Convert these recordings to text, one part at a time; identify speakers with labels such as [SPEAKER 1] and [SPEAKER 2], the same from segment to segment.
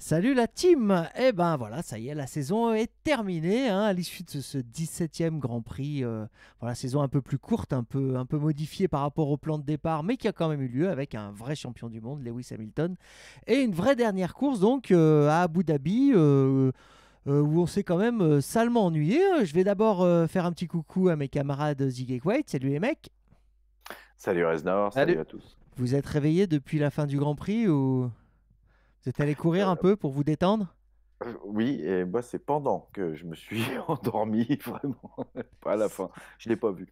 [SPEAKER 1] Salut la team! Eh ben voilà, ça y est, la saison est terminée hein, à l'issue de ce 17e Grand Prix. Voilà, saison un peu plus courte, un peu modifiée par rapport au plan de départ, mais qui a quand même eu lieu avec un vrai champion du monde, Lewis Hamilton, et une vraie dernière course donc à Abu Dhabi, où on s'est quand même salement ennuyé. Je vais d'abord faire un petit coucou à mes camarades Zig et Quaid. Salut les mecs!
[SPEAKER 2] Salut Reznor, salut
[SPEAKER 3] Salut.
[SPEAKER 2] à tous.
[SPEAKER 1] Vous êtes réveillés depuis la fin du Grand Prix ou vous êtes allés courir un
[SPEAKER 2] Euh,
[SPEAKER 1] peu pour vous détendre?
[SPEAKER 2] oui, et moi c'est pendant que je me suis endormi, vraiment, pas à la fin. Je l'ai pas vu.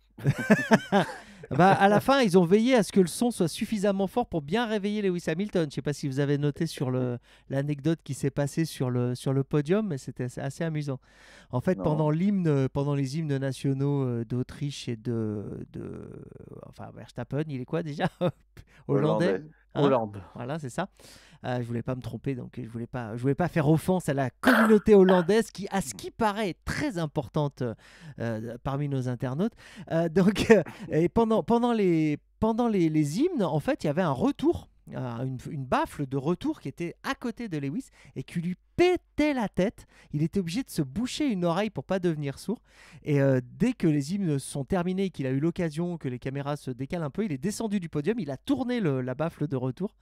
[SPEAKER 1] Bah, à la fin, ils ont veillé à ce que le son soit suffisamment fort pour bien réveiller Lewis Hamilton. Je ne sais pas si vous avez noté sur l'anecdote qui s'est passée sur le podium, mais c'était assez amusant. En fait,
[SPEAKER 2] Non,
[SPEAKER 1] pendant les hymnes nationaux d'Autriche et enfin, Verstappen, il est quoi déjà? Hollandais,
[SPEAKER 2] hollandais.
[SPEAKER 1] hein?
[SPEAKER 3] Hollande.
[SPEAKER 1] Voilà, c'est ça. Je voulais pas me tromper, donc je voulais pas faire offense à la communauté hollandaise qui, à ce qui paraît, est très importante parmi nos internautes. Et pendant les hymnes, en fait, il y avait un retour, une baffle de retour qui était à côté de Lewis et qui lui pétait la tête. Il était obligé de se boucher une oreille pour pas devenir sourd. Et dès que les hymnes sont terminés et qu'il a eu l'occasion que les caméras se décalent un peu, il est descendu du podium, il a tourné la baffle de retour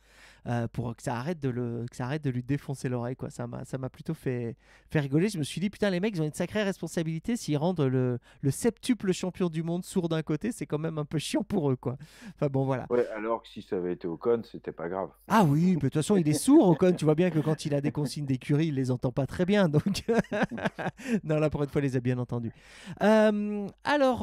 [SPEAKER 1] pour que ça arrête de lui défoncer l'oreille, quoi. Ça m'a plutôt fait rigoler. Je me suis dit, putain, les mecs, ils ont une sacrée responsabilité. S'ils rendent le septuple champion du monde sourd d'un côté, c'est quand même un peu chiant pour eux, quoi. Enfin bon, voilà.
[SPEAKER 2] Ouais, alors que si ça avait été Ocon, c'était pas grave.
[SPEAKER 1] Ah oui, de toute façon, il est sourd, Ocon. Tu vois bien que quand il a des consignes d'écurie, il les entend pas très bien. Donc, non, là, pour une fois, il les a bien entendus. Alors,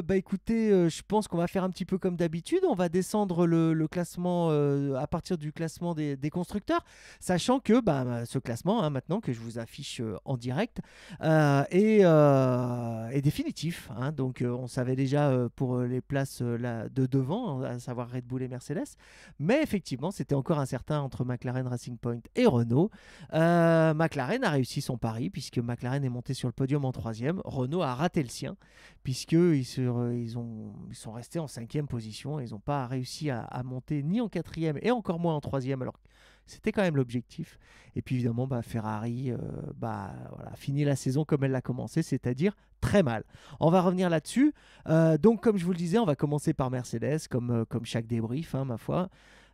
[SPEAKER 1] bah écoutez, je pense qu'on va faire un petit peu comme d'habitude. On va descendre le classement à partir du classement des constructeurs, sachant que bah, ce classement, hein, maintenant que je vous affiche en direct, est définitif. Hein. Donc, on savait déjà pour les places là, de devant, à savoir Red Bull et Mercedes. Mais effectivement, c'était encore incertain entre McLaren Racing Point et Renault. McLaren a réussi son pari puisque McLaren est monté sur le podium en troisième. Renault a raté le sien puisqu'ils ils sont restés en cinquième position. Ils n'ont pas réussi à monter ni en quatrième et encore moins en troisième alors que c'était quand même l'objectif. Et puis évidemment, bah, Ferrari voilà, finit la saison comme elle l'a commencé, c'est-à-dire très mal. On va revenir là-dessus. Donc, comme je vous le disais, on va commencer par Mercedes, comme chaque débrief, hein, ma foi.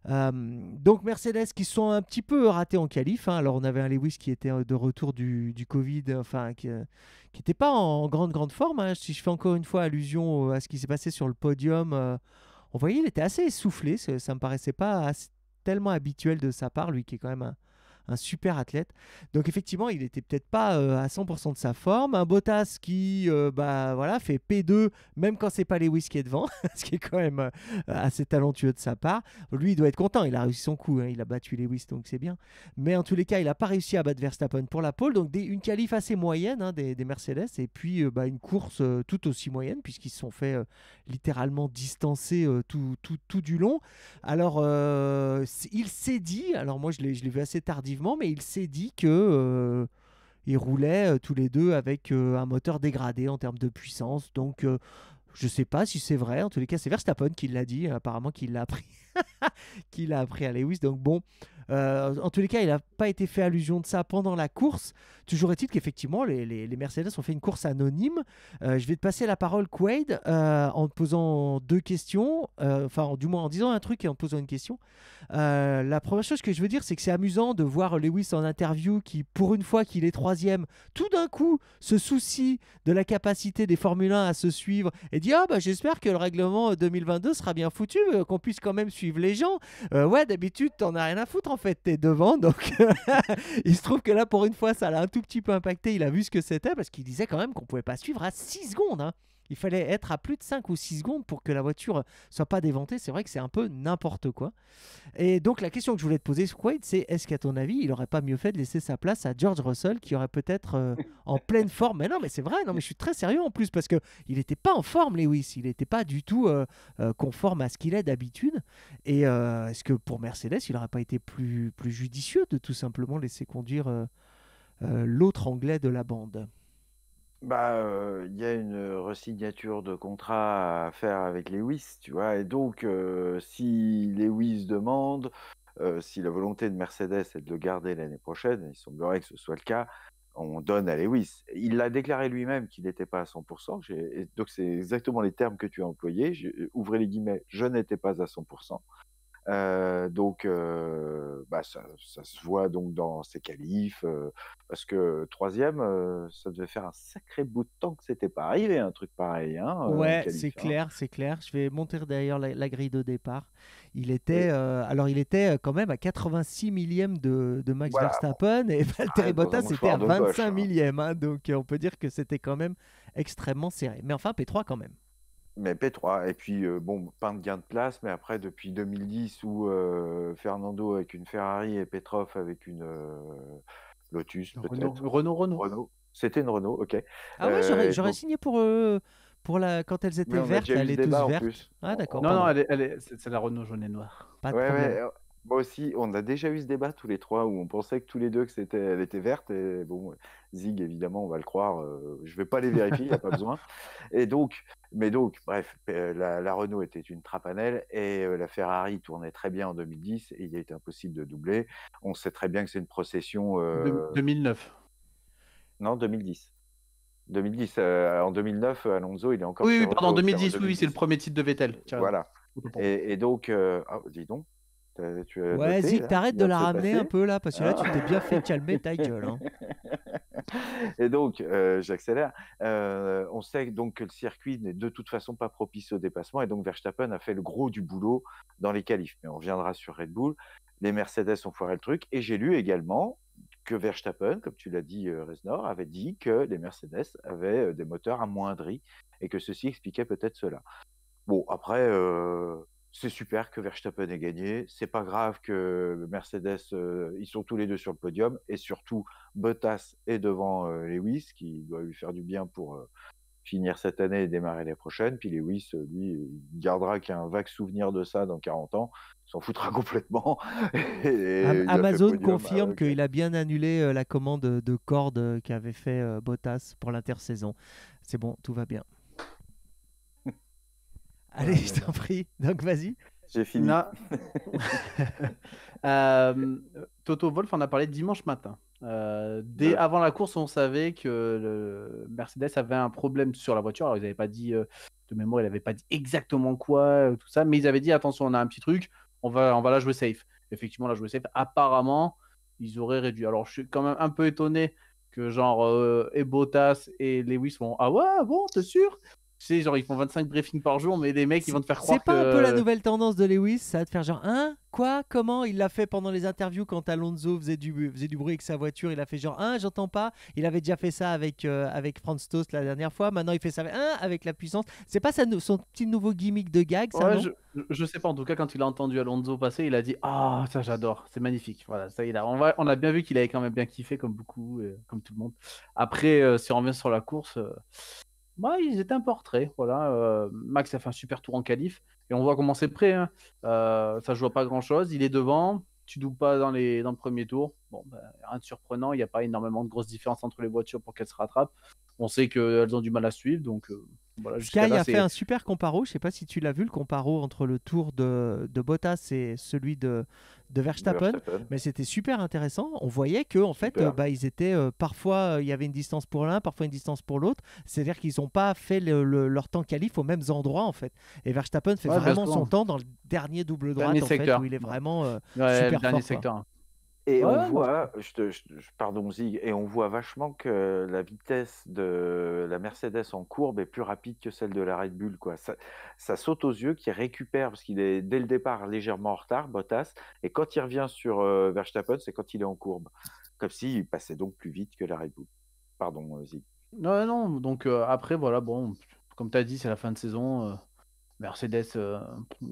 [SPEAKER 1] Donc Mercedes qui sont un petit peu ratés en qualif. Hein. Alors on avait un Lewis qui était de retour du Covid, enfin qui n'était pas en grande forme. Hein. Si je fais encore une fois allusion à ce qui s'est passé sur le podium, on voyait il était assez essoufflé. Ça me paraissait pas tellement habituel de sa part, lui qui est quand même un super athlète. Donc effectivement, il n'était peut-être pas à 100% de sa forme. Un Bottas qui bah, voilà, fait P2 même quand c'est pas Lewis qui est devant, ce qui est quand même assez talentueux de sa part. Lui, il doit être content, il a réussi son coup, hein, il a battu Lewis, donc c'est bien. Mais en tous les cas, il n'a pas réussi à battre Verstappen pour la pole, donc une qualif assez moyenne hein, des Mercedes, et puis bah, une course tout aussi moyenne, puisqu'ils se sont fait littéralement distancer tout du long. Alors, il s'est dit, alors moi je l'ai vu assez tardivement, mais il s'est dit que ils roulaient tous les deux avec un moteur dégradé en termes de puissance. Donc, je ne sais pas si c'est vrai. En tous les cas, c'est Verstappen qui l'a dit, apparemment qu'il l'a appris, qu'il a appris à Lewis. Donc bon, en tous les cas, il n'a pas été fait allusion de ça pendant la course. Toujours est-il qu'effectivement, les Mercedes ont fait une course anonyme. Je vais te passer la parole, Quaid, en te posant deux questions, enfin, du moins en disant un truc et en te posant une question. La première chose que je veux dire, c'est que c'est amusant de voir Lewis en interview qui, pour une fois qu'il est troisième, tout d'un coup se soucie de la capacité des Formule 1 à se suivre et dit ah bah j'espère que le règlement 2022 sera bien foutu, qu'on puisse quand même suivre les gens. Ouais, d'habitude t'en as rien à foutre en fait, t'es devant, donc il se trouve que là pour une fois ça l'a un tout petit peu impacté. Il a vu ce que c'était parce qu'il disait quand même qu'on pouvait pas suivre à 6 secondes. Hein. Il fallait être à plus de 5 ou 6 secondes pour que la voiture soit pas déventée. C'est vrai que c'est un peu n'importe quoi. Et donc la question que je voulais te poser, Quaid, c'est est-ce qu'à ton avis, il aurait pas mieux fait de laisser sa place à George Russell, qui aurait peut-être en pleine forme. Mais non, mais c'est vrai, non, mais je suis très sérieux en plus, parce que il n'était pas en forme, Lewis. Il n'était pas du tout conforme à ce qu'il est d'habitude. Et est-ce que pour Mercedes, il n'aurait pas été plus judicieux de tout simplement laisser conduire l'autre anglais de la bande?
[SPEAKER 2] Bah, il y a une resignature de contrat à faire avec Lewis, tu vois. Et donc, si Lewis demande, si la volonté de Mercedes est de le garder l'année prochaine, et il semblerait que ce soit le cas, on donne à Lewis. Il l'a déclaré lui-même qu'il n'était pas à 100%. Et donc c'est exactement les termes que tu as employés. Ouvrez les guillemets, je n'étais pas à 100%. Donc, bah, ça se voit donc dans ses qualifs, parce que troisième, ça devait faire un sacré bout de temps que c'était pas arrivé un truc pareil, hein, en
[SPEAKER 1] Ouais, c'est
[SPEAKER 2] qualif, hein.
[SPEAKER 1] clair, c'est clair. Je vais monter d'ailleurs la grille de départ. Il était,
[SPEAKER 2] Et
[SPEAKER 1] alors il était quand même à 86 millièmes de Max
[SPEAKER 2] voilà,
[SPEAKER 1] Verstappen et Valtteri
[SPEAKER 2] dans un
[SPEAKER 1] Bottas était à
[SPEAKER 2] mouchoir de poche,
[SPEAKER 1] 25
[SPEAKER 2] hein.
[SPEAKER 1] millièmes, hein. Donc on peut dire que c'était quand même extrêmement serré. Mais enfin, P3 quand même.
[SPEAKER 2] Mais P3 et puis, bon, pas de gain de place, mais après depuis 2010 où, Fernando avec une Ferrari et Petrov avec une, Lotus
[SPEAKER 3] Renault,
[SPEAKER 2] peut-être?
[SPEAKER 3] Renault.
[SPEAKER 2] Renault? C'était une Renault, OK.
[SPEAKER 1] Ah ouais, j'aurais
[SPEAKER 2] Donc
[SPEAKER 1] signé pour quand elles
[SPEAKER 2] mais
[SPEAKER 1] étaient
[SPEAKER 2] on a
[SPEAKER 1] vertes,
[SPEAKER 2] déjà
[SPEAKER 1] là,
[SPEAKER 2] eu ce
[SPEAKER 1] les tous
[SPEAKER 2] débat en
[SPEAKER 1] vertes.
[SPEAKER 2] plus.
[SPEAKER 1] Ah d'accord,
[SPEAKER 3] Non, non,
[SPEAKER 1] pardon.
[SPEAKER 3] c'est la Renault jaune et noire.
[SPEAKER 1] Pas de
[SPEAKER 2] Ouais,
[SPEAKER 1] problème.
[SPEAKER 2] ouais, moi aussi, on a déjà eu ce débat tous les 3 où on pensait que tous les 2 que elle était verte et bon, Zig évidemment, on va le croire, je vais pas les vérifier, il y a pas besoin et donc bref, la Renault était une trapanelle et la Ferrari tournait très bien en 2010 et il a été impossible de doubler. On sait très bien que c'est une procession,
[SPEAKER 3] 2009.
[SPEAKER 2] non 2010. 2010, en 2009, Alonso, il est encore
[SPEAKER 3] Oui,
[SPEAKER 2] chez
[SPEAKER 3] oui, pardon,
[SPEAKER 2] Renault, octobre
[SPEAKER 3] 2010, oui, c'est le
[SPEAKER 2] 2010.
[SPEAKER 3] premier titre de Vettel. Tu as raison.
[SPEAKER 2] Voilà
[SPEAKER 3] Autant pour moi.
[SPEAKER 2] et donc ah dis donc, tu as
[SPEAKER 1] Ouais,
[SPEAKER 2] noté
[SPEAKER 1] Zig,
[SPEAKER 2] là ce qui
[SPEAKER 1] t'arrêtes de
[SPEAKER 2] vient de
[SPEAKER 1] la
[SPEAKER 2] se
[SPEAKER 1] ramener un
[SPEAKER 2] passer?
[SPEAKER 1] peu là, parce que là,
[SPEAKER 2] Hein?
[SPEAKER 1] tu t'es bien fait calmer ta gueule, hein.
[SPEAKER 2] Et donc, j'accélère. On sait donc que le circuit n'est de toute façon pas propice au dépassement et donc Verstappen a fait le gros du boulot dans les qualifs. Mais on reviendra sur Red Bull. Les Mercedes ont foiré le truc et j'ai lu également que Verstappen, comme tu l'as dit, Reznor, avait dit que les Mercedes avaient des moteurs amoindris et que ceci expliquait peut-être cela. Bon, après, c'est super que Verstappen ait gagné. C'est pas grave que Mercedes, ils sont tous les 2 sur le podium et surtout Bottas est devant, Lewis qui doit lui faire du bien pour, finir cette année et démarrer l'année prochaine. Puis Lewis, lui, il gardera qu'un vague souvenir de ça dans 40 ans. Il s'en foutra complètement et il a fait
[SPEAKER 1] Amazon
[SPEAKER 2] podium, ah
[SPEAKER 1] confirme
[SPEAKER 2] OK.
[SPEAKER 1] qu'il a bien annulé la commande de cordes qu'avait fait Bottas pour l'intersaison. C'est bon, tout va bien. Allez,
[SPEAKER 3] Aïe,
[SPEAKER 1] je
[SPEAKER 3] aïe,
[SPEAKER 1] t'en prie. Donc, vas-y.
[SPEAKER 2] J'ai fini.
[SPEAKER 3] Non. Euh, Toto Wolff en a parlé dimanche matin. Dès
[SPEAKER 2] De
[SPEAKER 3] avant la course, on savait que le Mercedes avait un problème sur la voiture. Alors, ils n'avaient pas dit, de mémoire, ils n'avaient pas dit exactement quoi, tout ça, mais ils avaient dit attention, on a un petit truc, on va la jouer safe. Effectivement, la jouer safe, apparemment, ils auraient réduit. Alors, je suis quand même un peu étonné que, genre, et Bottas et Lewis font ah ouais, bon, t'es sûr? Tu sais, genre, ils font 25 briefings par jour, mais les mecs, ils vont te faire
[SPEAKER 1] C'est
[SPEAKER 3] croire
[SPEAKER 1] pas un peu la
[SPEAKER 3] que.
[SPEAKER 1] nouvelle tendance de Lewis, ça va te faire genre, hein, quoi, comment? Il l'a fait pendant les interviews quand Alonso faisait du bruit avec sa voiture, il a fait genre, hein, j'entends pas. Il avait déjà fait ça avec Franz Tost la dernière fois, maintenant il fait ça avec la puissance. C'est pas son petit nouveau gimmick de gag, ça,
[SPEAKER 3] Ouais,
[SPEAKER 1] non?
[SPEAKER 3] je sais pas. En tout cas, quand il a entendu Alonso passer, il a dit ah, ça j'adore, c'est magnifique. Voilà, ça on a bien vu qu'il avait quand même bien kiffé comme beaucoup, comme tout le monde. Après, si on revient sur la course, bah, ils étaient un peu en retrait. Voilà, Max a fait un super tour en qualif et on voit comment c'est prêt, hein. Ça joue à pas grand chose. Il est devant. Tu doubles pas dans le premier tour. Bon, bah, rien de surprenant. Il n'y a pas énormément de grosses différences entre les voitures pour qu'elles se rattrapent. On sait qu'elles ont du mal à suivre, donc voilà, jusqu'à
[SPEAKER 1] Sky
[SPEAKER 3] là
[SPEAKER 1] a fait
[SPEAKER 3] c'est.
[SPEAKER 1] un super comparo, je sais pas si tu l'as vu, le comparo entre le tour de Bottas et celui de Verstappen,
[SPEAKER 2] Verstappen.
[SPEAKER 1] mais c'était super intéressant. On voyait que en fait,
[SPEAKER 2] Super.
[SPEAKER 1] ils étaient parfois il y avait une distance pour l'un, parfois une distance pour l'autre. C'est-à-dire qu'ils n'ont pas fait leur temps qualif aux mêmes endroits en fait. Et Verstappen fait
[SPEAKER 3] Ouais, bien
[SPEAKER 1] vraiment son
[SPEAKER 3] souvent.
[SPEAKER 1] temps dans le dernier double droite
[SPEAKER 3] Dernier
[SPEAKER 1] en fait,
[SPEAKER 3] secteur.
[SPEAKER 1] où il est vraiment
[SPEAKER 3] Ouais, le
[SPEAKER 1] super
[SPEAKER 3] dernier
[SPEAKER 1] fort, quoi.
[SPEAKER 3] secteur.
[SPEAKER 2] Et on
[SPEAKER 3] Ouais, non,
[SPEAKER 2] voit, pardon Zig, et on voit vachement que la vitesse de la Mercedes en courbe est plus rapide que celle de la Red Bull, quoi. Ça saute aux yeux qu'il récupère, parce qu'il est dès le départ légèrement en retard, Bottas, et quand il revient sur Verstappen, c'est quand il est en courbe. Comme s'il passait donc plus vite que la Red Bull. Pardon Zig.
[SPEAKER 3] non, non. Donc après, voilà, bon, comme tu as dit, c'est la fin de saison. Mercedes,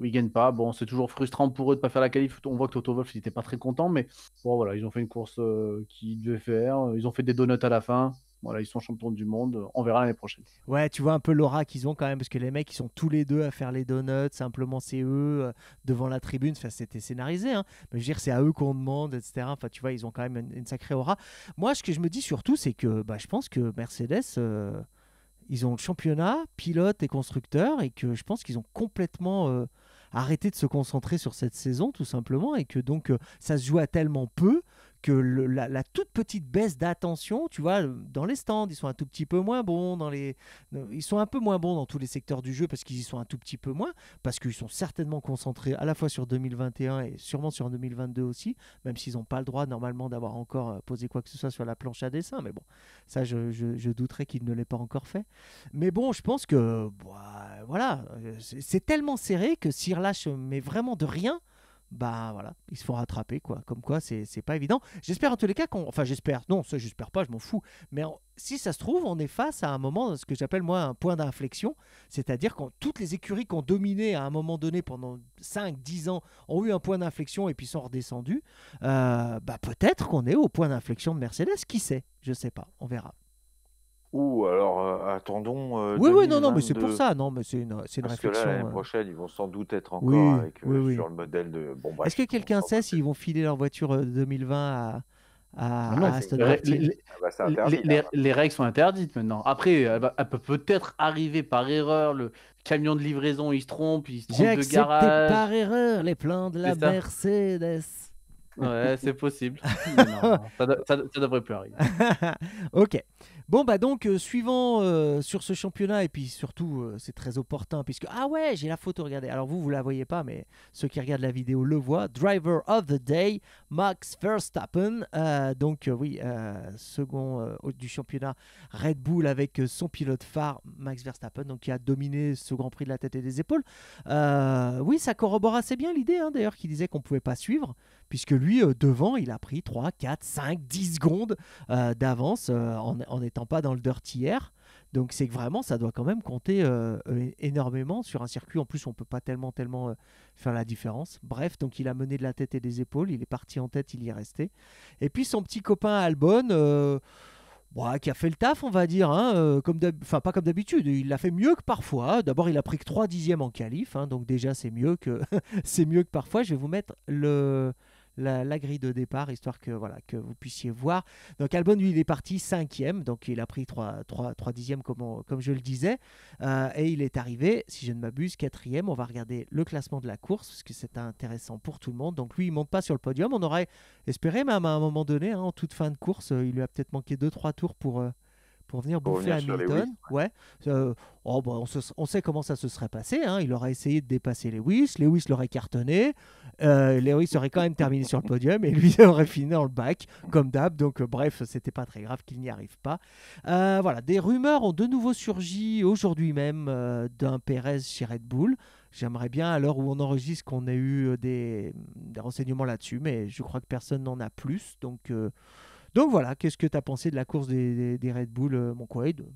[SPEAKER 3] ils gagnent pas. Bon, c'est toujours frustrant pour eux de pas faire la qualif. On voit que Toto Wolff n'était pas très content, mais bon, voilà, ils ont fait une course qu'ils devaient faire. Ils ont fait des donuts à la fin. Voilà, ils sont champions du monde. On verra l'année prochaine.
[SPEAKER 1] Ouais, tu vois un peu l'aura qu'ils ont quand même, parce que les mecs, ils sont tous les deux à faire les donuts, simplement c'est eux devant la tribune, enfin, c'était scénarisé, hein. Mais je veux dire, c'est à eux qu'on demande, etc. Enfin, tu vois, ils ont quand même une sacrée aura. Moi, ce que je me dis surtout, c'est que je pense que Mercedes, ils ont le championnat, pilote et constructeur, et que je pense qu'ils ont complètement... arrêter de se concentrer sur cette saison, tout simplement, et que donc ça se joue à tellement peu que la toute petite baisse d'attention, tu vois, dans les stands, ils sont un tout petit peu moins bons, ils sont un peu moins bons dans tous les secteurs du jeu parce qu'ils y sont un tout petit peu moins, parce qu'ils sont certainement concentrés à la fois sur 2021 et sûrement sur 2022 aussi, même s'ils n'ont pas le droit normalement d'avoir encore posé quoi que ce soit sur la planche à dessin, mais bon, ça je douterais qu'ils ne l'aient pas encore fait. Mais bon, je pense que voilà, c'est tellement serré que s'ils relâchent mais vraiment de rien, bah voilà, ils se font rattraper quoi. Comme quoi, c'est pas évident. J'espère en tous les cas enfin j'espère, non, ça j'espère pas, je m'en fous. Mais si ça se trouve, on est face à un moment, ce que j'appelle moi un point d'inflexion, c'est-à-dire quand toutes les écuries qui ont dominé à un moment donné pendant 5-10 ans ont eu un point d'inflexion et puis sont redescendues, bah peut-être qu'on est au point d'inflexion de Mercedes, qui sait, je sais pas, on verra.
[SPEAKER 2] Ou alors, attendons
[SPEAKER 1] Oui, non, mais c'est pour
[SPEAKER 2] 2022.
[SPEAKER 1] ça, non, mais c'est une
[SPEAKER 2] Parce que là, l'année
[SPEAKER 1] réflexion.
[SPEAKER 2] prochaine, ils vont sans doute être encore
[SPEAKER 1] Oui,
[SPEAKER 2] avec
[SPEAKER 1] oui, oui.
[SPEAKER 2] sur le modèle de. Bon,
[SPEAKER 1] Est-ce que
[SPEAKER 2] bref, ils vont
[SPEAKER 1] quelqu'un
[SPEAKER 2] sans
[SPEAKER 1] sait
[SPEAKER 2] doute
[SPEAKER 1] s'ils vont filer leur voiture 2020
[SPEAKER 3] Ah non,
[SPEAKER 1] à Aston
[SPEAKER 3] les,
[SPEAKER 1] Martin?
[SPEAKER 2] Ah bah, c'est interdit, là, maintenant.
[SPEAKER 3] les règles sont interdites maintenant. Après, elle peut peut-être arriver par erreur, le camion de livraison, il se
[SPEAKER 1] J'ai
[SPEAKER 3] trompe de
[SPEAKER 1] accepté
[SPEAKER 3] garage.
[SPEAKER 1] par erreur les plans de la
[SPEAKER 3] C'est ça.
[SPEAKER 1] Mercedes.
[SPEAKER 3] Ouais, c'est possible. Mais non, ça devrait plus arriver.
[SPEAKER 1] Ok. Bon, bah donc, suivant sur ce championnat, et puis surtout, c'est très opportun, puisque... Ah ouais, j'ai la photo, regardez. Alors vous la voyez pas, mais ceux qui regardent la vidéo le voient. Driver of the Day, Max Verstappen. Donc oui, second du championnat Red Bull avec son pilote phare, Max Verstappen, donc qui a dominé ce Grand Prix de la tête et des épaules. Oui, ça corrobore assez bien l'idée, hein, d'ailleurs, qui disait qu'on ne pouvait pas suivre, puisque lui, devant, il a pris 3, 4, 5, 10 secondes d'avance en n'étant pas dans le dirty air. Donc c'est que vraiment, ça doit quand même compter énormément sur un circuit. En plus, on ne peut pas tellement faire la différence. Bref, donc il a mené de la tête et des épaules. Il est parti en tête, il y est resté. Et puis son petit copain Albon, qui a fait le taf, on va dire, hein, enfin pas comme d'habitude, il l'a fait mieux que parfois. D'abord, il a pris que 3 dixièmes en qualif, hein, donc déjà c'est mieux que c'est mieux que parfois. Je vais vous mettre la grille de départ, histoire que, voilà, que vous puissiez voir. Donc Albon, lui, il est parti 5e, donc il a pris 3 dixièmes comme je le disais, et il est arrivé, si je ne m'abuse, 4e. On va regarder le classement de la course, parce que c'est intéressant pour tout le monde. Donc lui, il ne monte pas sur le podium. On aurait espéré même à un moment donné, hein, en toute fin de course, il lui a peut-être manqué 2-3 tours pour venir
[SPEAKER 2] Pour
[SPEAKER 1] bouffer
[SPEAKER 2] revenir sur Lewis.
[SPEAKER 1] Hamilton. Ouais. On sait comment ça se serait passé, hein. Il aurait essayé de dépasser Lewis. Lewis l'aurait cartonné. Lewis aurait quand même terminé sur le podium et lui aurait fini dans le bac, comme d'hab. Donc, bref, c'était pas très grave qu'il n'y arrive pas. Voilà, des rumeurs ont de nouveau surgi aujourd'hui même d'un Perez chez Red Bull. J'aimerais bien, à l'heure où on enregistre, qu'on ait eu des renseignements là-dessus, mais je crois que personne n'en a plus. Donc voilà, qu'est-ce que tu as pensé de la course des Red Bull, mon Quaid?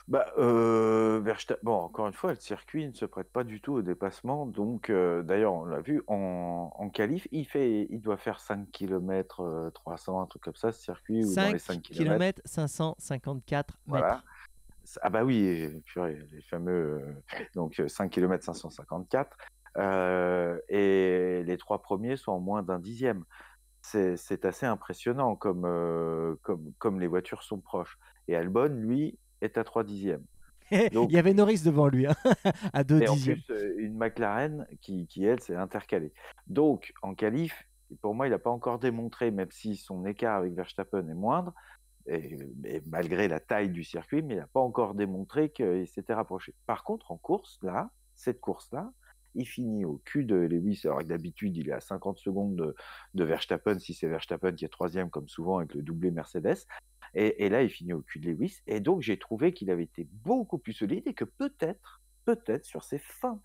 [SPEAKER 2] Bah, bon, encore une fois, le circuit ne se prête pas du tout au dépassement. Donc, d'ailleurs, on l'a vu en qualif, il doit faire 5 km 300, un truc comme ça, ce circuit, ou dans les 5 km.
[SPEAKER 1] 5 km 554
[SPEAKER 2] Voilà.
[SPEAKER 1] mètres.
[SPEAKER 2] Ah bah oui, purée, les fameux donc 5 km 554. Et les 3 premiers sont en moins d'un dixième. C'est assez impressionnant comme les voitures sont proches. Et Albon, lui, est à 3 dixièmes.
[SPEAKER 1] Il y avait Norris devant lui, hein, à 2
[SPEAKER 2] Et en
[SPEAKER 1] dixièmes.
[SPEAKER 2] plus, une McLaren qui elle, s'est intercalée. Donc, en qualif, pour moi, il n'a pas encore démontré, même si son écart avec Verstappen est moindre, et malgré la taille du circuit, mais il n'a pas encore démontré qu'il s'était rapproché. Par contre, en course, là, cette course-là, il finit au cul de Lewis, alors que d'habitude, il est à 50 secondes de Verstappen, si c'est Verstappen qui est troisième, comme souvent avec le doublé Mercedes. Et là, il finit au cul de Lewis. Et donc, j'ai trouvé qu'il avait été beaucoup plus solide et que peut-être sur ses fins,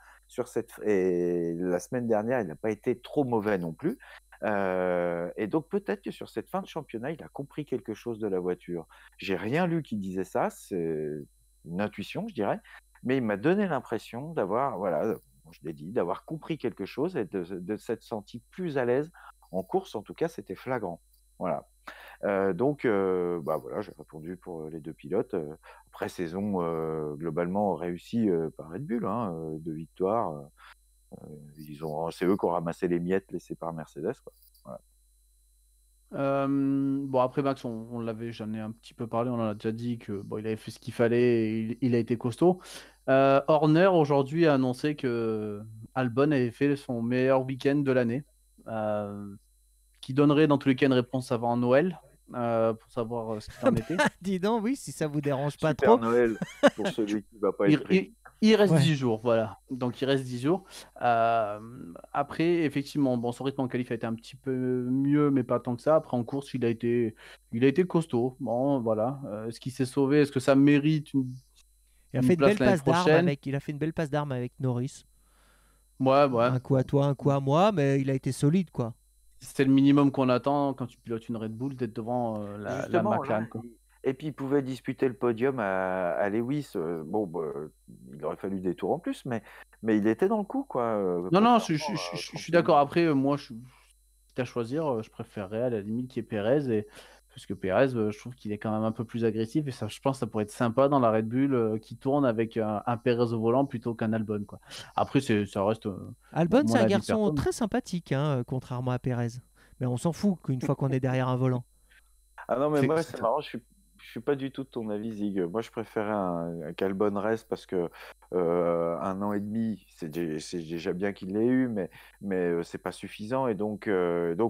[SPEAKER 2] et la semaine dernière, il n'a pas été trop mauvais non plus. Et donc peut-être que sur cette fin de championnat, il a compris quelque chose de la voiture. J'ai rien lu qui disait ça, c'est une intuition, je dirais, mais il m'a donné l'impression d'avoir, voilà, je l'ai dit, d'avoir compris quelque chose et de s'être senti plus à l'aise en course. En tout cas, c'était flagrant. Voilà. Donc, bah voilà, j'ai répondu pour les deux pilotes. Après, saison globalement réussie par Red Bull, hein, 2 victoires. C'est eux qui ont ramassé les miettes laissées par Mercedes, quoi. Voilà.
[SPEAKER 3] Bon, après Max, j'en ai un petit peu parlé, on en a déjà dit que bon, il avait fait ce qu'il fallait et il a été costaud. Horner aujourd'hui a annoncé que Albon avait fait son meilleur week-end de l'année, qui donnerait dans tous les cas une réponse avant Noël, pour savoir ce qu'il en était.
[SPEAKER 1] Dis donc, oui, si ça vous dérange pas
[SPEAKER 2] Super
[SPEAKER 1] trop.
[SPEAKER 2] Noël pour celui qui va pas
[SPEAKER 3] Il,
[SPEAKER 2] être pris.
[SPEAKER 3] il reste
[SPEAKER 1] Ouais.
[SPEAKER 3] 10 jours, voilà. Donc il reste 10 jours. Après, effectivement, bon, son rythme en qualif a été un petit peu mieux, mais pas tant que ça. Après, en course, il a été costaud. Bon, voilà. Est-ce qu'il s'est sauvé? Est-ce que ça mérite
[SPEAKER 1] Il a
[SPEAKER 3] une
[SPEAKER 1] fait une
[SPEAKER 3] place
[SPEAKER 1] belle
[SPEAKER 3] l'année
[SPEAKER 1] passe d'armes
[SPEAKER 3] prochaine?
[SPEAKER 1] avec. Il a fait une belle passe d'armes avec Norris.
[SPEAKER 3] Ouais, ouais.
[SPEAKER 1] Un coup à toi, un coup à moi, mais il a été solide, quoi.
[SPEAKER 3] C'est le minimum qu'on attend quand tu pilotes une Red Bull, d'être devant la
[SPEAKER 2] Justement, là,
[SPEAKER 3] McLaren, quoi.
[SPEAKER 2] et puis il pouvait disputer le podium à Lewis. Bon, bah, il aurait fallu des tours en plus, mais il était dans le coup, quoi.
[SPEAKER 3] Non, non,
[SPEAKER 2] contrairement à
[SPEAKER 3] je suis
[SPEAKER 2] tranquillement.
[SPEAKER 3] d'accord. Après, moi, quitte à choisir, je préférerais à la limite qu'il y ait Pérez. Parce que Pérez, je trouve qu'il est quand même un peu plus agressif. Et ça, je pense que ça pourrait être sympa dans la Red Bull qui tourne avec un Pérez au volant plutôt qu'un Albon, quoi. Après, ça reste
[SPEAKER 1] Albon, c'est
[SPEAKER 3] mon
[SPEAKER 1] un
[SPEAKER 3] avis
[SPEAKER 1] garçon
[SPEAKER 3] perso.
[SPEAKER 1] très sympathique, hein, contrairement à Pérez. Mais on s'en fout qu'une fois qu'on est derrière un volant.
[SPEAKER 2] Ah non, mais
[SPEAKER 3] C'est-
[SPEAKER 2] moi,
[SPEAKER 3] c'est-
[SPEAKER 2] c'est marrant, je suis pas du tout de ton avis, Zig. Moi, je préférais qu'Albon reste parce que 1 an et demi, c'est déjà bien qu'il l'ait eu, mais c'est pas suffisant. Et donc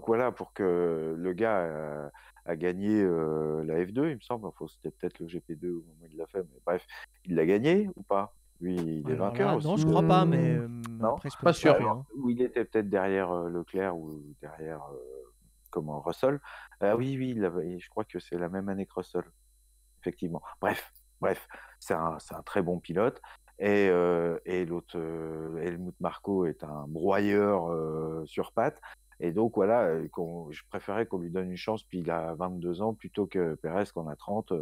[SPEAKER 2] voilà, pour que le gars a gagné la F2, il me semble. Enfin, c'était peut-être le GP2 au moment où il l'a fait, mais bref, il l'a gagné ou pas? Lui, il est
[SPEAKER 1] Alors
[SPEAKER 2] vainqueur
[SPEAKER 1] là, non,
[SPEAKER 2] aussi,
[SPEAKER 1] je crois pas, mais
[SPEAKER 2] non?
[SPEAKER 1] après, je peux
[SPEAKER 3] Pas
[SPEAKER 1] me
[SPEAKER 3] sûr.
[SPEAKER 1] tromper, hein.
[SPEAKER 2] Ou il était peut-être derrière Leclerc ou derrière comment Russell. Ah oui, oui, je crois que c'est la même année que Russell, effectivement. Bref, c'est un très bon pilote. Et l'autre, Helmut Marko, est un broyeur sur pattes. Et donc voilà, je préférais qu'on lui donne une chance, puis il a 22 ans, plutôt que Pérez, qu'on a 30,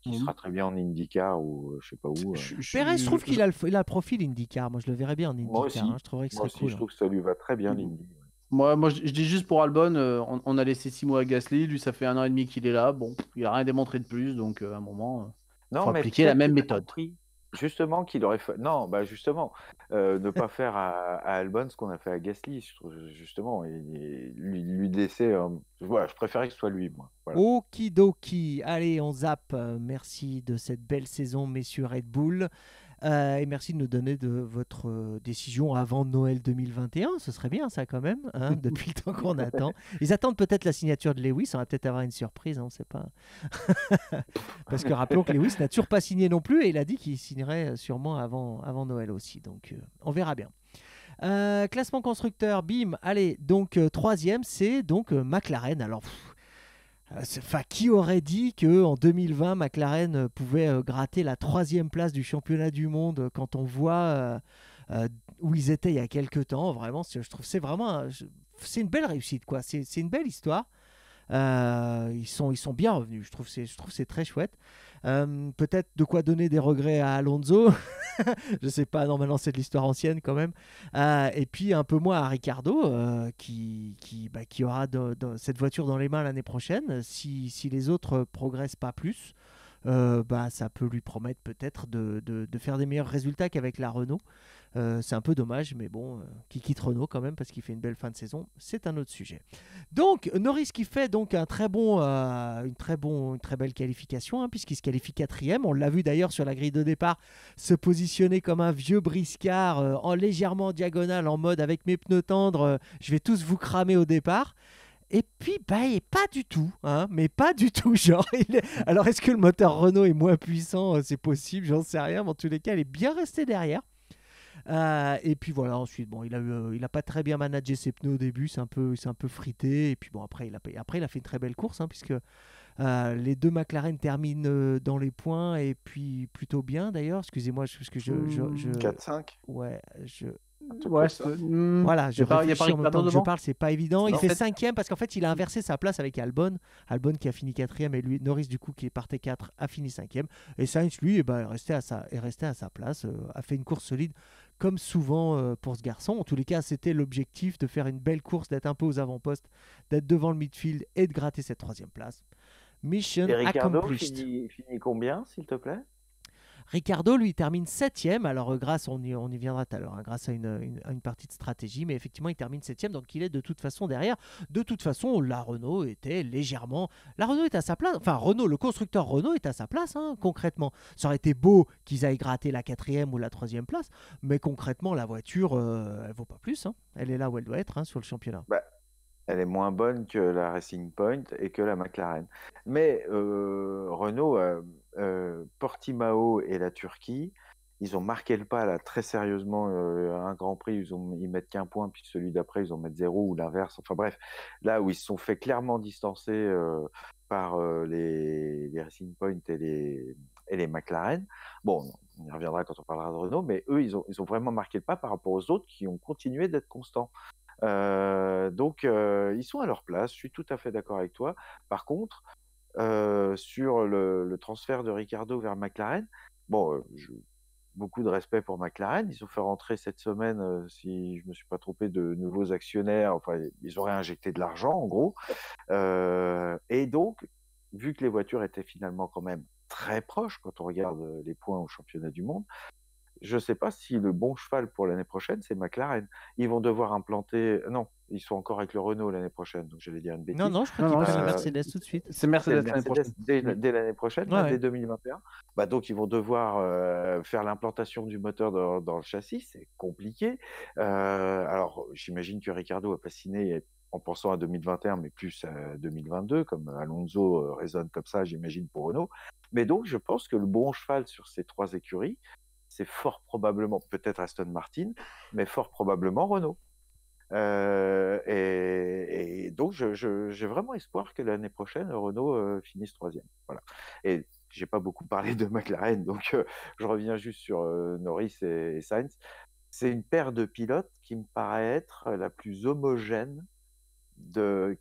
[SPEAKER 2] qui
[SPEAKER 3] Mm.
[SPEAKER 2] sera très bien en IndyCar ou je sais pas où.
[SPEAKER 1] Pérez, je trouve qu'il a il a le profil IndyCar. Moi, je le verrais bien en
[SPEAKER 2] Moi
[SPEAKER 1] IndyCar, hein.
[SPEAKER 2] aussi,
[SPEAKER 1] Je trouverais que ce
[SPEAKER 2] moi
[SPEAKER 1] serait
[SPEAKER 2] aussi,
[SPEAKER 1] cool,
[SPEAKER 2] je
[SPEAKER 1] hein.
[SPEAKER 2] trouve que ça lui va très bien, l'Indy.
[SPEAKER 3] Moi, je dis juste pour Albon, on a laissé 6 mois à Gasly. Lui, ça fait 1 an et demi qu'il est là. Bon, il a rien démontré de plus. Donc, à un moment,
[SPEAKER 2] Non,
[SPEAKER 3] faut
[SPEAKER 2] mais
[SPEAKER 3] appliquer la
[SPEAKER 2] peut-être que
[SPEAKER 3] même
[SPEAKER 2] tu as
[SPEAKER 3] méthode.
[SPEAKER 2] compris. Justement, qu'il aurait fait. Non, bah justement, ne pas faire à Albon ce qu'on a fait à Gasly, je trouve, justement, et lui laisser. Voilà, je préférais que ce soit lui, moi. Voilà.
[SPEAKER 1] Okidoki. Allez, on zappe. Merci de cette belle saison, messieurs Red Bull. Et merci de nous donner de votre décision avant Noël 2021. Ce serait bien, ça, quand même, hein, depuis le temps qu'on attend. Ils attendent peut-être la signature de Lewis. On va peut-être avoir une surprise, hein, on ne sait pas. Parce que rappelons que Lewis n'a toujours pas signé non plus et il a dit qu'il signerait sûrement avant Noël aussi. Donc, on verra bien. Classement constructeur, bim. Allez, donc troisième, c'est donc McLaren. Alors, qui aurait dit qu'en 2020, McLaren pouvait gratter la troisième place du championnat du monde quand on voit où ils étaient il y a quelques temps. Vraiment, je trouve que c'est vraiment c'est une belle réussite, quoi. C'est une belle histoire. Ils sont bien revenus. Je trouve que c'est très chouette. Peut-être de quoi donner des regrets à Alonso. Je sais pas, normalement c'est de l'histoire ancienne quand même. Et puis un peu moins à Ricardo, qui aura cette voiture dans les mains l'année prochaine. Si les autres progressent pas plus, ça peut lui promettre peut-être de faire des meilleurs résultats qu'avec la Renault. C'est un peu dommage, mais bon, qui quitte Renault quand même parce qu'il fait une belle fin de saison, c'est un autre sujet. Donc Norris qui fait donc une très belle qualification, hein, puisqu'il se qualifie quatrième. On l'a vu d'ailleurs sur la grille de départ se positionner comme un vieux briscard en légèrement diagonale, en mode avec mes pneus tendres, je vais tous vous cramer au départ. Et puis, et pas du tout, hein, mais pas du tout. Genre, alors, est-ce que le moteur Renault est moins puissant? C'est possible, j'en sais rien. Mais en tous les cas, il est bien resté derrière. Et puis voilà, ensuite, bon, il a pas très bien managé ses pneus au début, c'est un peu frité. Et puis bon, après, il a fait une très belle course, hein, puisque les deux McLaren terminent dans les points et puis plutôt bien d'ailleurs. Excusez-moi, parce que
[SPEAKER 2] 4-5.
[SPEAKER 1] ouais,
[SPEAKER 3] Ouais,
[SPEAKER 1] voilà, je
[SPEAKER 3] il n'y a pas
[SPEAKER 1] réfléchis en même temps
[SPEAKER 3] Ricardo
[SPEAKER 1] que je
[SPEAKER 3] devant?
[SPEAKER 1] parle, c'est pas évident. Il
[SPEAKER 3] Non,
[SPEAKER 1] fait
[SPEAKER 3] peut-être.
[SPEAKER 1] cinquième parce qu'en fait, il a inversé sa place avec Albon. Albon qui a fini quatrième et lui, Norris du coup qui partait 4 a fini cinquième. Et Sainz, lui, est resté à sa place, a fait une course solide comme souvent pour ce garçon. En tous les cas, c'était l'objectif de faire une belle course, d'être un peu aux avant-postes, d'être devant le midfield et de gratter cette troisième place. Mission
[SPEAKER 2] Et Ricardo
[SPEAKER 1] accomplished.
[SPEAKER 2] finit combien, s'il te plaît?
[SPEAKER 1] Ricardo, lui, termine 7e. Alors, on y viendra tout à l'heure, hein, grâce à une partie de stratégie. Mais effectivement, il termine 7e. Donc, il est de toute façon derrière. De toute façon, la Renault était légèrement. La Renault est à sa place. Enfin, le constructeur Renault est à sa place, hein, concrètement. Ça aurait été beau qu'ils aillent gratter la 4e ou la 3e place. Mais concrètement, la voiture, elle vaut pas plus, hein. Elle est là où elle doit être, hein, sur le championnat.
[SPEAKER 2] Bah, elle est moins bonne que la Racing Point et que la McLaren. Mais Renault, Portimao et la Turquie, ils ont marqué le pas là très sérieusement. Un Grand Prix, ils mettent qu'un point, puis celui d'après, ils en mettent 0 ou l'inverse. Enfin bref, là où ils se sont fait clairement distancer par les Racing Point et les McLaren. Bon, on y reviendra quand on parlera de Renault, mais eux, ils ont vraiment marqué le pas par rapport aux autres qui ont continué d'être constants. Donc, ils sont à leur place, je suis tout à fait d'accord avec toi. Par contre, sur le transfert de Ricardo vers McLaren, bon, beaucoup de respect pour McLaren. Ils ont fait rentrer cette semaine, si je ne me suis pas trompé, de nouveaux actionnaires. Enfin, ils auraient injecté de l'argent, en gros. Et donc, vu que les voitures étaient finalement quand même très proches quand on regarde les points au championnat du monde, je ne sais pas si le bon cheval pour l'année prochaine, c'est McLaren. Ils vont devoir implanter. Non, ils sont encore avec le Renault l'année prochaine, donc j'allais dire une bêtise.
[SPEAKER 1] Non, je crois
[SPEAKER 3] Non,
[SPEAKER 1] qu'ils
[SPEAKER 3] non,
[SPEAKER 1] prennent la
[SPEAKER 3] c'est
[SPEAKER 1] Mercedes tout de suite.
[SPEAKER 3] c'est Mercedes l'année
[SPEAKER 2] Mercedes
[SPEAKER 3] prochaine.
[SPEAKER 2] dès l'année prochaine,
[SPEAKER 1] Ouais,
[SPEAKER 2] dès
[SPEAKER 1] ouais.
[SPEAKER 2] 2021. Bah, donc, ils vont devoir faire l'implantation du moteur dans le châssis. C'est compliqué. Alors, j'imagine que Ricardo a pas signé en pensant à 2021, mais plus à 2022, comme Alonso raisonne comme ça, j'imagine, pour Renault. Mais donc, je pense que le bon cheval sur ces 3 écuries, c'est fort probablement, peut-être Aston Martin, mais fort probablement Renault. Et donc, j'ai vraiment espoir que l'année prochaine, Renault finisse 3e. Voilà. Et j'ai pas beaucoup parlé de McLaren, donc je reviens juste sur Norris et Sainz. C'est une paire de pilotes qui me paraît être la plus homogène de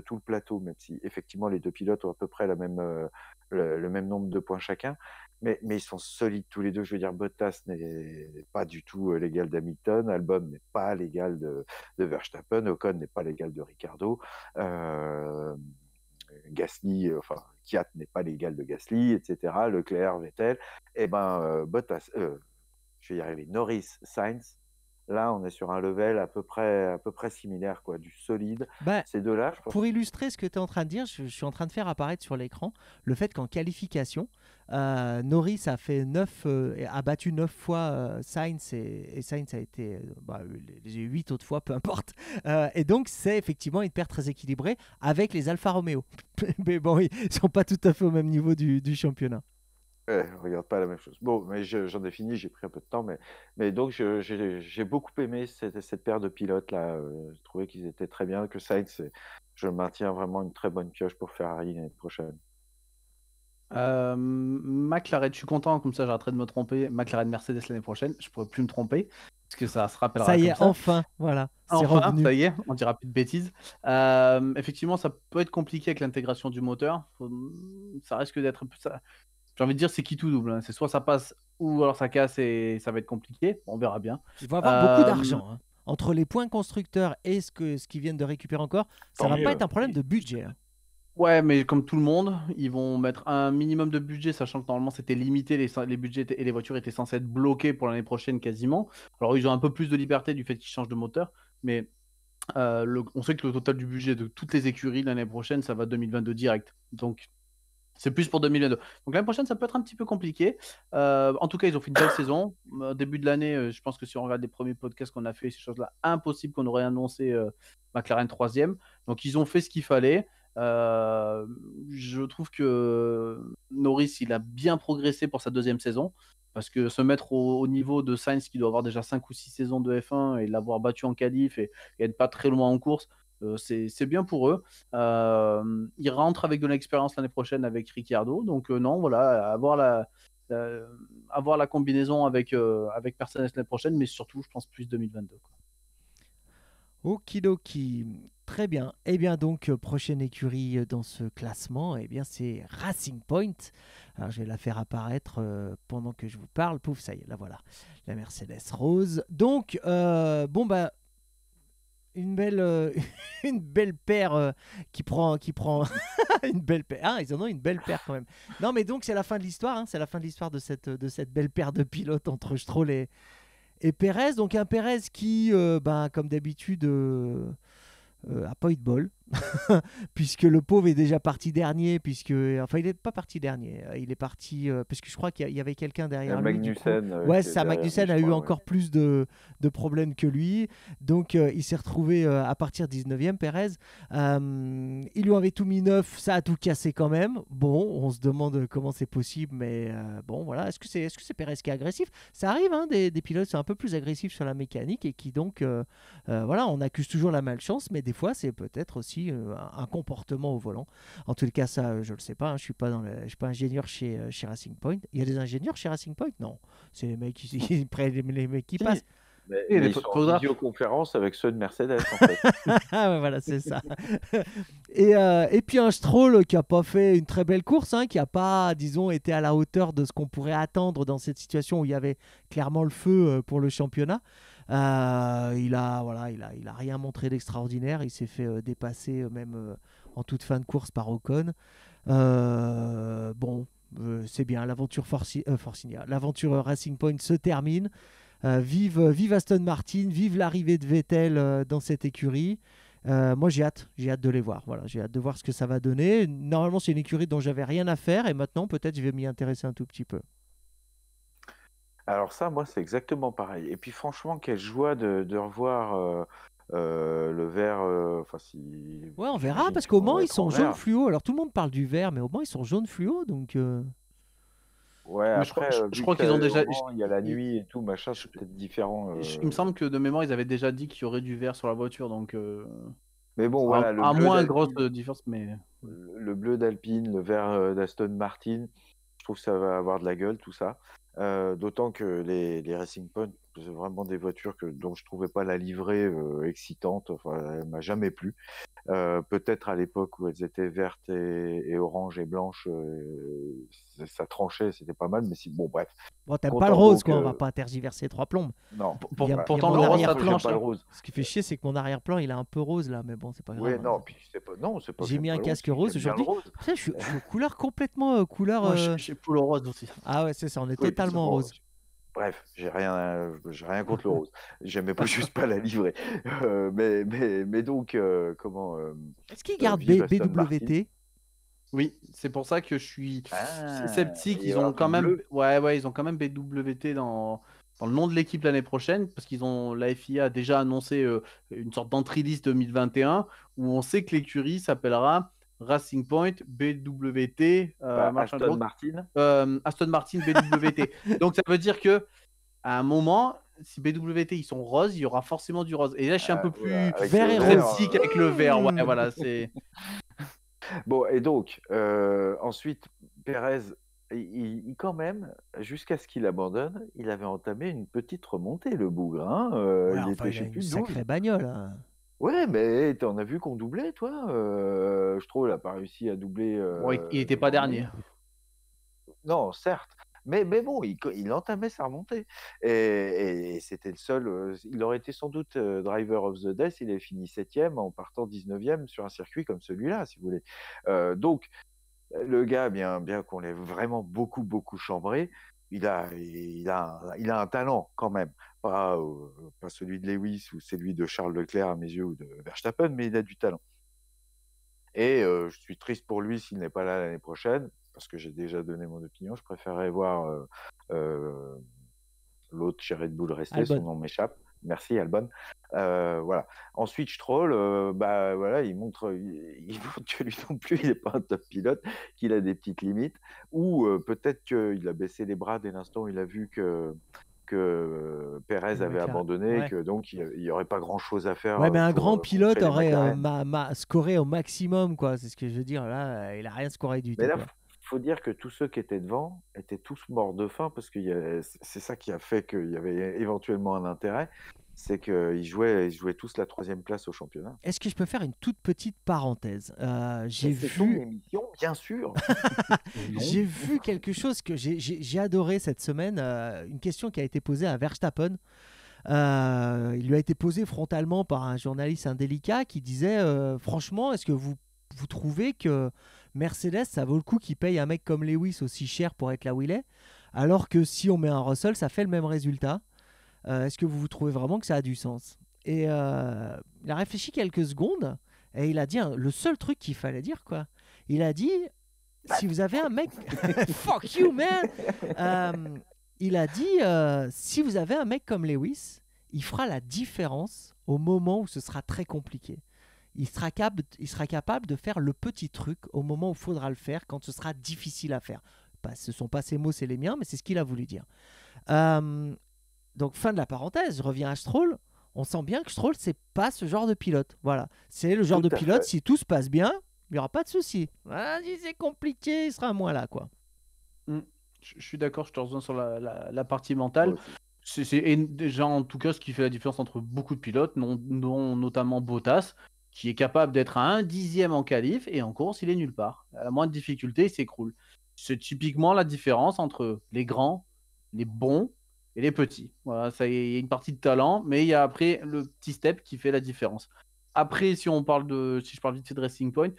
[SPEAKER 2] tout le plateau, même si effectivement les 2 pilotes ont à peu près le même nombre de points chacun, mais ils sont solides tous les 2. Je veux dire, Bottas n'est pas du tout l'égal d'Hamilton, Albon n'est pas l'égal de Verstappen, Ocon n'est pas l'égal de Ricardo, Gasly, enfin Kvyat n'est pas l'égal de Gasly, etc. Leclerc, Vettel, et Bottas, je vais y arriver, Norris, Sainz. Là, on est sur un level à peu près similaire, quoi, du solide.
[SPEAKER 1] Bah,
[SPEAKER 2] Ces deux-là, je pense.
[SPEAKER 1] pour illustrer ce que tu es en train de dire, je suis en train de faire apparaître sur l'écran le fait qu'en qualification, Norris a battu 9 fois Sainz et Sainz a été les 8 autres fois, peu importe. Et donc, c'est effectivement une paire très équilibrée avec les Alfa Romeo. Mais bon, ils ne sont pas tout à fait au même niveau du championnat.
[SPEAKER 2] Ouais, on regarde pas la même chose. Bon, mais j'en ai fini, j'ai pris un peu de temps, mais donc j'ai beaucoup aimé cette paire de pilotes là. Je trouvais qu'ils étaient très bien, que Sainz, je maintiens vraiment une très bonne pioche pour Ferrari l'année prochaine.
[SPEAKER 3] McLaren, je suis content, comme ça j'arrêterai de me tromper. McLaren Mercedes l'année prochaine, je pourrai plus me tromper, parce que ça se rappellera
[SPEAKER 1] Ça y
[SPEAKER 3] comme
[SPEAKER 1] est,
[SPEAKER 3] ça.
[SPEAKER 1] enfin, voilà, c'est
[SPEAKER 3] Enfin,
[SPEAKER 1] revenu.
[SPEAKER 3] ça y est, on dira plus de bêtises. Effectivement, ça peut être compliqué avec l'intégration du moteur. Ça risque d'être ça. J'ai envie de dire, c'est qui tout double, hein. C'est soit ça passe ou alors ça casse et ça va être compliqué. On verra bien.
[SPEAKER 1] Ils vont avoir beaucoup d'argent, hein. Entre les points constructeurs et ce qu'ils viennent de récupérer encore, ça
[SPEAKER 2] Tant
[SPEAKER 1] va
[SPEAKER 2] mieux.
[SPEAKER 1] pas être un problème de budget, hein.
[SPEAKER 3] Ouais, mais comme tout le monde, ils vont mettre un minimum de budget, sachant que normalement c'était limité, les budgets et les voitures étaient censées être bloquées pour l'année prochaine quasiment. Alors ils ont un peu plus de liberté du fait qu'ils changent de moteur, mais on sait que le total du budget de toutes les écuries l'année prochaine, ça va 2022 direct. Donc c'est plus pour 2022. Donc l'année prochaine, ça peut être un petit peu compliqué. En tout cas, ils ont fait une belle saison. Début de l'année, je pense que si on regarde les premiers podcasts qu'on a fait, ces choses-là, impossible qu'on aurait annoncé McLaren 3e. Donc ils ont fait ce qu'il fallait. Je trouve que Norris, il a bien progressé pour sa 2e saison. Parce que se mettre au niveau de Sainz, qui doit avoir déjà 5 ou 6 saisons de F1, et l'avoir battu en qualif et être pas très loin en course, c'est bien pour eux. Ils rentrent avec de l'expérience l'année prochaine avec Ricciardo. Donc non, voilà, avoir la combinaison avec Mercedes l'année prochaine, mais surtout, je pense, plus 2022. Quoi.
[SPEAKER 1] Okidoki, très bien. Eh bien donc, prochaine écurie dans ce classement, eh bien c'est Racing Point. Alors je vais la faire apparaître pendant que je vous parle. Pouf, ça y est, la voilà, la Mercedes rose. Donc, une belle, une belle paire qui prend une belle paire. Ah, ils en ont une belle paire quand même. Non, mais donc c'est la fin de l'histoire. Hein, c'est la fin de l'histoire de cette belle paire de pilotes entre Stroll et Pérez. Donc un Pérez qui, comme d'habitude, a pas eu de bol. Puisque le pauvre est déjà parti dernier, enfin il n'est pas parti dernier, il est parti parce que je crois qu'il y avait quelqu'un derrière lui.
[SPEAKER 2] Magnussen.
[SPEAKER 1] Ouais,
[SPEAKER 2] qui est
[SPEAKER 1] ça,
[SPEAKER 2] derrière
[SPEAKER 1] Magnussen
[SPEAKER 2] lui,
[SPEAKER 1] a
[SPEAKER 2] je
[SPEAKER 1] eu
[SPEAKER 2] crois,
[SPEAKER 1] encore plus de problèmes que lui, donc il s'est retrouvé à partir 19e, Pérez. Ils lui avaient tout mis neuf, ça a tout cassé quand même. Bon, on se demande comment c'est possible, mais bon voilà, est-ce que c'est Pérez qui est agressif? Ça arrive, hein, des pilotes sont un peu plus agressifs sur la mécanique et qui donc voilà, on accuse toujours la malchance, mais des fois c'est peut-être aussi un comportement au volant. En tout cas, ça, je le sais pas. Hein, je suis pas ingénieur chez Racing Point. Il y a des ingénieurs chez Racing Point? Non, c'est les mecs qui prennent les mecs qui
[SPEAKER 2] Si.
[SPEAKER 1] passent.
[SPEAKER 2] Mais
[SPEAKER 3] les
[SPEAKER 2] ils sont en
[SPEAKER 3] photographes.
[SPEAKER 2] visioconférence avec ceux de Mercedes, en fait.
[SPEAKER 1] Ah ouais, voilà, c'est ça. Et puis un Stroll qui a pas fait une très belle course, hein, qui a pas, disons, été à la hauteur de ce qu'on pourrait attendre dans cette situation où il y avait clairement le feu pour le championnat. Il a rien montré d'extraordinaire. Il s'est fait dépasser même en toute fin de course par Ocon. Bon, c'est bien. L'aventure l'aventure Racing Point se termine. Vive Aston Martin, vive l'arrivée de Vettel dans cette écurie. Moi, j'ai hâte de les voir. Voilà, j'ai hâte de voir ce que ça va donner. Normalement, c'est une écurie dont j'avais rien à faire, et maintenant, peut-être, je vais m'y intéresser un tout petit peu.
[SPEAKER 2] Alors ça, moi, c'est exactement pareil. Et puis franchement, quelle joie de revoir le vert.
[SPEAKER 1] Ouais, on verra,
[SPEAKER 2] j'imagine
[SPEAKER 1] parce
[SPEAKER 2] qu'ils
[SPEAKER 1] qu'au
[SPEAKER 2] vont
[SPEAKER 1] Mans, ils
[SPEAKER 2] être en
[SPEAKER 1] sont jaune
[SPEAKER 2] vert.
[SPEAKER 1] fluo. Alors, tout le monde parle du vert, mais au Mans, ils sont jaune fluo. Donc,
[SPEAKER 2] Ouais,
[SPEAKER 3] Mais
[SPEAKER 2] après,
[SPEAKER 3] je
[SPEAKER 2] vu
[SPEAKER 3] crois
[SPEAKER 2] que
[SPEAKER 3] qu'ils ont
[SPEAKER 2] au
[SPEAKER 3] déjà.
[SPEAKER 2] Mans, il y a la
[SPEAKER 3] il-
[SPEAKER 2] nuit et tout, machin,
[SPEAKER 3] je-
[SPEAKER 2] c'est peut-être différent.
[SPEAKER 3] il me semble que de mémoire, ils avaient déjà dit qu'il y aurait du vert sur la voiture. Donc,
[SPEAKER 2] Mais bon, voilà, le
[SPEAKER 3] à
[SPEAKER 2] bleu
[SPEAKER 3] moins grosse
[SPEAKER 2] d'Alpine,
[SPEAKER 3] différence, mais.
[SPEAKER 2] le bleu d'Alpine, le vert d'Aston Martin, je trouve que ça va avoir de la gueule, tout ça. D'autant que les Racing Point, c'est vraiment des voitures dont je trouvais pas la livrée excitante. Enfin, elle m'a jamais plu. Peut-être à l'époque où elles étaient vertes et orange et blanches, ça tranchait, c'était pas mal. Mais bon, bref.
[SPEAKER 1] bon, t'aimes pas le
[SPEAKER 2] Content
[SPEAKER 1] rose,
[SPEAKER 2] donc.
[SPEAKER 1] quoi. On va pas tergiverser trois plombes.
[SPEAKER 2] Non.
[SPEAKER 1] Il y a
[SPEAKER 3] Pourtant,
[SPEAKER 1] mon
[SPEAKER 3] le rose, ça
[SPEAKER 2] Moi, j'aime
[SPEAKER 1] arrière-plan.
[SPEAKER 3] tranche.
[SPEAKER 2] pas le rose.
[SPEAKER 1] Ce qui fait chier, c'est que mon arrière-plan, il est un peu rose là, mais bon, c'est pas grave.
[SPEAKER 2] Oui,
[SPEAKER 1] Hein.
[SPEAKER 2] non, puis c'est pas. Non, c'est pas que
[SPEAKER 1] J'ai
[SPEAKER 2] j'aime
[SPEAKER 1] mis
[SPEAKER 2] pas
[SPEAKER 1] un
[SPEAKER 2] le rose,
[SPEAKER 1] casque
[SPEAKER 2] c'est que
[SPEAKER 1] rose
[SPEAKER 2] j'aime bien le
[SPEAKER 1] aujourd'hui.
[SPEAKER 2] rose.
[SPEAKER 1] Putain, je suis couleur complètement couleur.
[SPEAKER 3] Moi, je suis full rose aussi.
[SPEAKER 1] Ah ouais, c'est ça, on est
[SPEAKER 2] Oui,
[SPEAKER 1] totalement
[SPEAKER 2] bon,
[SPEAKER 1] rose.
[SPEAKER 2] bref, j'ai rien contre le rose. J'aimais pas juste pas la livrée. Mais donc, comment
[SPEAKER 1] Est-ce qu'ils gardent
[SPEAKER 2] vive Aston Martin.
[SPEAKER 1] BWT?
[SPEAKER 3] Oui, c'est pour ça que je suis sceptique.
[SPEAKER 2] il y
[SPEAKER 3] Ils
[SPEAKER 2] aura
[SPEAKER 3] ont quand
[SPEAKER 2] du
[SPEAKER 3] même,
[SPEAKER 2] bleu.
[SPEAKER 3] ouais, ils ont quand même BWT dans le nom de l'équipe l'année prochaine, parce la FIA a déjà annoncé une sorte d'entry list 2021 où on sait que l'écurie s'appellera Racing Point BWT
[SPEAKER 2] Aston Martin.
[SPEAKER 3] Aston Martin BWT. Donc ça veut dire que à un moment, si BWT ils sont roses, il y aura forcément du rose. Et là, je suis un peu plus
[SPEAKER 2] avec
[SPEAKER 1] vert
[SPEAKER 2] le
[SPEAKER 1] et
[SPEAKER 2] vert,
[SPEAKER 1] rose.
[SPEAKER 3] sceptique avec le vert. Ouais, voilà, c'est.
[SPEAKER 2] Bon, et donc, ensuite, Pérez, il quand même, jusqu'à ce qu'il abandonne, il avait entamé une petite remontée, le bougre. Hein,
[SPEAKER 1] Ouais,
[SPEAKER 2] il
[SPEAKER 1] enfin,
[SPEAKER 2] était,
[SPEAKER 1] il
[SPEAKER 2] je
[SPEAKER 1] a
[SPEAKER 2] sais
[SPEAKER 1] une
[SPEAKER 2] plus, 12.
[SPEAKER 1] sacrée bagnole. Hein.
[SPEAKER 2] Ouais, mais t'en as vu qu'on doublait, toi je trouve, il n'a pas réussi à doubler.
[SPEAKER 3] Ouais, il était pas
[SPEAKER 2] devant lui.
[SPEAKER 3] dernier.
[SPEAKER 2] Non, certes. Mais bon, il entamait sa remontée. Et c'était le seul. Il aurait été sans doute driver of the day s'il avait fini 7e en partant 19e sur un circuit comme celui-là, si vous voulez. Donc, le gars, bien qu'on l'ait vraiment beaucoup chambré, il a un talent quand même. Pas celui de Lewis ou celui de Charles Leclerc à mes yeux ou de Verstappen, mais il a du talent. Et je suis triste pour lui s'il n'est pas là l'année prochaine, parce que j'ai déjà donné mon opinion. Je préférerais voir l'autre chez Red Bull rester,
[SPEAKER 1] Albon.
[SPEAKER 2] son nom m'échappe. Merci Albon. Voilà. Ensuite, Stroll, voilà, il montre que lui non plus, il n'est pas un top pilote, qu'il a des petites limites, ou peut-être qu'il a baissé les bras dès l'instant où il a vu que Pérez avait abandonné,
[SPEAKER 1] ouais.
[SPEAKER 2] que donc il n'y aurait pas grand-chose à faire.
[SPEAKER 1] Ouais, mais un grand pilote
[SPEAKER 2] contrer les
[SPEAKER 1] aurait
[SPEAKER 2] McLaren.
[SPEAKER 1] scoré au maximum, quoi. C'est ce que je veux dire. Là, il a rien scoré du
[SPEAKER 2] Mais
[SPEAKER 1] tout.
[SPEAKER 2] là,
[SPEAKER 1] Quoi.
[SPEAKER 2] faut dire que tous ceux qui étaient devant étaient tous morts de faim parce que c'est ça qui a fait qu'il y avait éventuellement un intérêt, c'est qu'ils jouaient tous la 3e place au championnat.
[SPEAKER 1] Est-ce que je peux faire une toute petite parenthèse? J'ai
[SPEAKER 2] C'est ton
[SPEAKER 1] vu,
[SPEAKER 2] émission, bien sûr.
[SPEAKER 1] j'ai vu quelque chose que j'ai adoré cette semaine. Une question qui a été posée à Verstappen. Il lui a été posé frontalement par un journaliste indélicat qui disait franchement, est-ce que vous trouvez que Mercedes, ça vaut le coup qu'il paye un mec comme Lewis aussi cher pour être là où il est, alors que si on met un Russell, ça fait le même résultat. Est-ce que vous trouvez vraiment que ça a du sens? Et il a réfléchi quelques secondes et il a dit le seul truc qu'il fallait dire, quoi. Il a dit, si vous avez un mec... Fuck you, man. Il a dit, si vous avez un mec comme Lewis, il fera la différence au moment où ce sera très compliqué. Il sera capable de faire le petit truc au moment où il faudra le faire, quand ce sera difficile à faire. Ce ne sont pas ses mots, c'est les miens, mais c'est ce qu'il a voulu dire. Donc, fin de la parenthèse, je reviens à Stroll. On sent bien que Stroll, c'est pas ce genre de pilote. Voilà. C'est le genre de pilote, si tout se passe bien, il n'y aura pas de souci. Si c'est compliqué, il sera moins là, quoi.
[SPEAKER 3] Je suis d'accord, je te rejoins sur la partie mentale. C'est déjà, en tout cas, ce qui fait la différence entre beaucoup de pilotes, notamment Bottas, qui est capable d'être à 1/10 en qualif, et en course, il est nulle part. À la moindre difficulté, il s'écroule. C'est typiquement la différence entre les grands, les bons et les petits. Voilà, ça y a une partie de talent, mais il y a après le petit step qui fait la différence. Après, si je parle vite fait de Racing Point,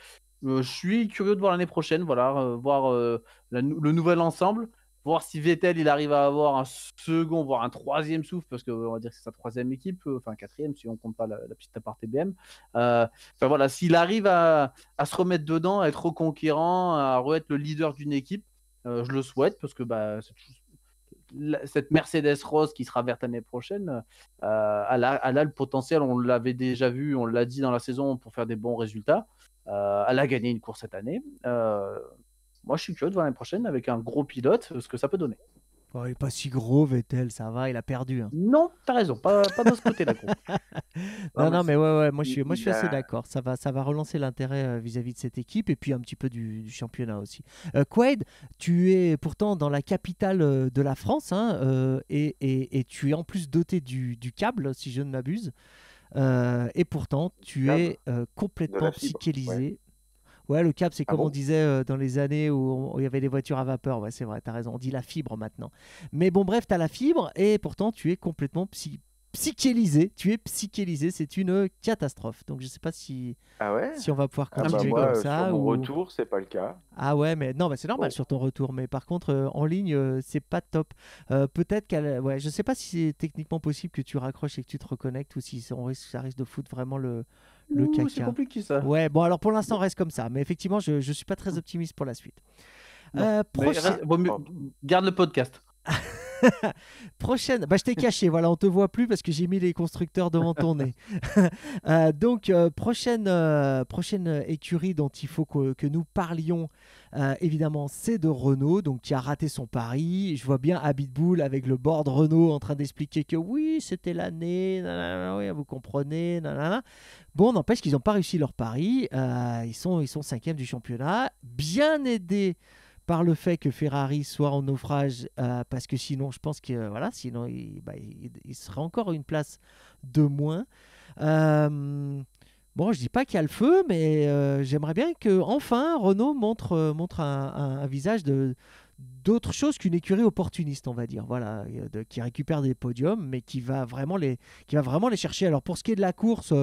[SPEAKER 3] je suis curieux de voir l'année prochaine, voilà, voir le nouvel ensemble, voir si Vettel il arrive à avoir un second, voire un troisième souffle, parce qu'on va dire que c'est sa troisième équipe, enfin quatrième si on compte pas la petite aparté BM. Enfin voilà, s'il arrive à se remettre dedans, à être reconquérant, à re-être le leader d'une équipe, je le souhaite, parce que cette Mercedes Rose qui sera verte l'année prochaine, elle a le potentiel, on l'avait déjà vu, on l'a dit dans la saison, pour faire des bons résultats. Elle a gagné une course cette année. Moi, je suis curieux de voir l'année prochaine avec un gros pilote, ce que ça peut donner.
[SPEAKER 1] Oh, il n'est pas si gros, Vettel, ça va, il a perdu. Hein.
[SPEAKER 3] Non, t'as raison, pas de ce côté-là.
[SPEAKER 1] non, mais ouais, moi je suis assez d'accord. Ça va relancer l'intérêt vis-à-vis de cette équipe et puis un petit peu du championnat aussi. Quaid, tu es pourtant dans la capitale de la France hein, et tu es en plus doté du câble, si je ne m'abuse. Et pourtant, tu es complètement psychélisé. Ouais, le câble, c'est comme on disait dans les années où il y avait les voitures à vapeur. Ouais, c'est vrai, t'as raison. On dit la fibre maintenant. Mais bon, bref, t'as la fibre et pourtant, tu es complètement psychélisé. Tu es psychélisé. C'est une catastrophe. Donc, je sais pas si on va pouvoir continuer comme ça.
[SPEAKER 2] Sur mon retour, c'est pas le cas.
[SPEAKER 1] Ah ouais, mais non, c'est normal sur ton retour. Mais par contre, en ligne, c'est pas top. Peut-être ouais, je sais pas si c'est techniquement possible que tu raccroches et que tu te reconnectes ou si ça risque de foutre vraiment le caca.
[SPEAKER 3] C'est compliqué ça.
[SPEAKER 1] Ouais, bon alors pour l'instant reste comme ça, mais effectivement je suis pas très optimiste pour la suite.
[SPEAKER 3] Garde le podcast.
[SPEAKER 1] Prochaine, je t'ai caché, voilà, on te voit plus parce que j'ai mis les constructeurs devant ton nez. Donc prochaine écurie dont il faut que nous parlions, évidemment, c'est de Renault, donc qui a raté son pari. Je vois bien Abitbull avec le board Renault en train d'expliquer que oui, c'était l'année, oui, vous comprenez, nanana. Bon, n'empêche qu'ils n'ont pas réussi leur pari. Ils sont 5e du championnat, bien aidés par le fait que Ferrari soit en naufrage, parce que sinon, je pense que sinon il serait encore une place de moins. Bon, je dis pas qu'il y a le feu, mais j'aimerais bien que enfin Renault montre un visage d'autre chose qu'une écurie opportuniste, on va dire, voilà, qui récupère des podiums, mais qui va vraiment les chercher. Alors pour ce qui est de la course,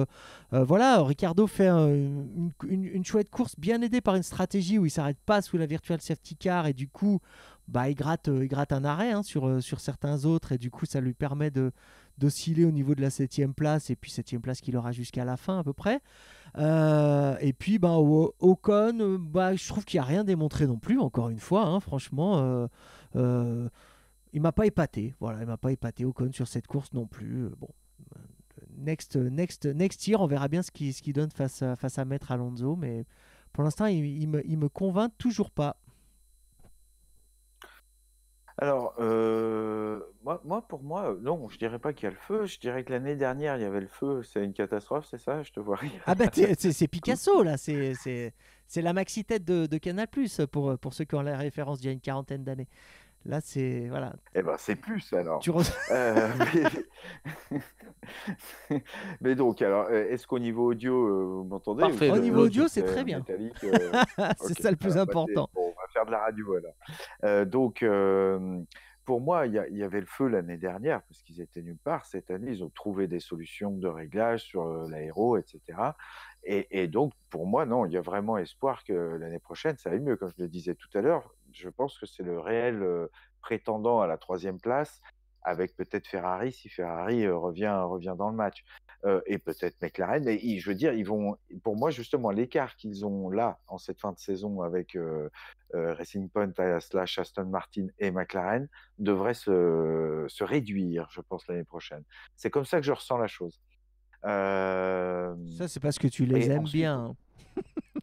[SPEAKER 1] Ricciardo fait une chouette course, bien aidé par une stratégie où il s'arrête pas sous la virtual safety car et du coup, il gratte un arrêt sur certains autres et du coup ça lui permet d'osciller au niveau de la 7e place et puis 7e place qu'il aura jusqu'à la fin à peu près. Et puis Ocon, je trouve qu'il n'y a rien démontré non plus, encore une fois, hein, franchement, il m'a pas épaté. Voilà, il m'a pas épaté Ocon sur cette course non plus. Bon, next year, on verra bien ce qu'il donne face à Maître Alonso, mais pour l'instant, il me convainc toujours pas.
[SPEAKER 2] Alors, pour moi, non, je dirais pas qu'il y a le feu. Je dirais que l'année dernière, il y avait le feu. C'est une catastrophe, c'est ça? Je te vois rire.
[SPEAKER 1] Ah c'est Picasso, là. C'est la maxi-tête de Canal+, pour ceux qui ont la référence d'il y a une quarantaine d'années. Là, c'est... Voilà.
[SPEAKER 2] Eh ben, c'est plus, alors. Mais donc, alors, est-ce qu'au niveau audio, vous m'entendez?
[SPEAKER 3] Parfait.
[SPEAKER 1] Au niveau audio, c'est très bien. C'est ça le plus important.
[SPEAKER 2] Bon, on va faire de la radio, alors. Donc, pour moi, il y avait le feu l'année dernière parce qu'ils étaient nulle part. Cette année, ils ont trouvé des solutions de réglage sur, l'aéro et cetera et donc pour moi, non, il y a vraiment espoir que l'année prochaine, ça aille mieux. Comme je le disais tout à l'heure, je pense que c'est le réel, prétendant à la troisième place avec peut-être Ferrari si Ferrari, revient dans le match, et peut-être McLaren. Mais je veux dire, ils vont pour moi, justement, l'écart qu'ils ont là, en cette fin de saison avec, Racing Point slash Aston Martin et McLaren devrait se réduire, je pense, l'année prochaine. C'est comme ça que je ressens la chose.
[SPEAKER 1] Ça, c'est parce que tu les
[SPEAKER 2] Et
[SPEAKER 1] aimes
[SPEAKER 2] ensuite,
[SPEAKER 1] bien, hein.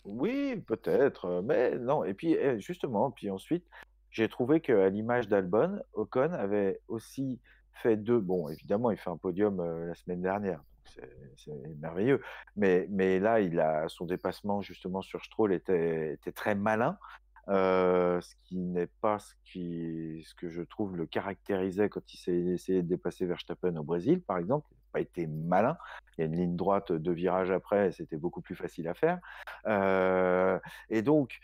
[SPEAKER 2] oui, peut-être, mais non. Et puis justement, puis ensuite, j'ai trouvé qu'à l'image d'Albon, Ocon avait aussi fait deux. Bon, évidemment, il fait un podium la semaine dernière, donc c'est merveilleux. Mais là, son dépassement justement sur Stroll était très malin. Ce qui n'est pas ce que je trouve le caractérisait quand il s'est essayé de dépasser Verstappen au Brésil, par exemple. Il n'a pas été malin. Il y a une ligne droite, 2 virages après, et c'était beaucoup plus facile à faire. Et donc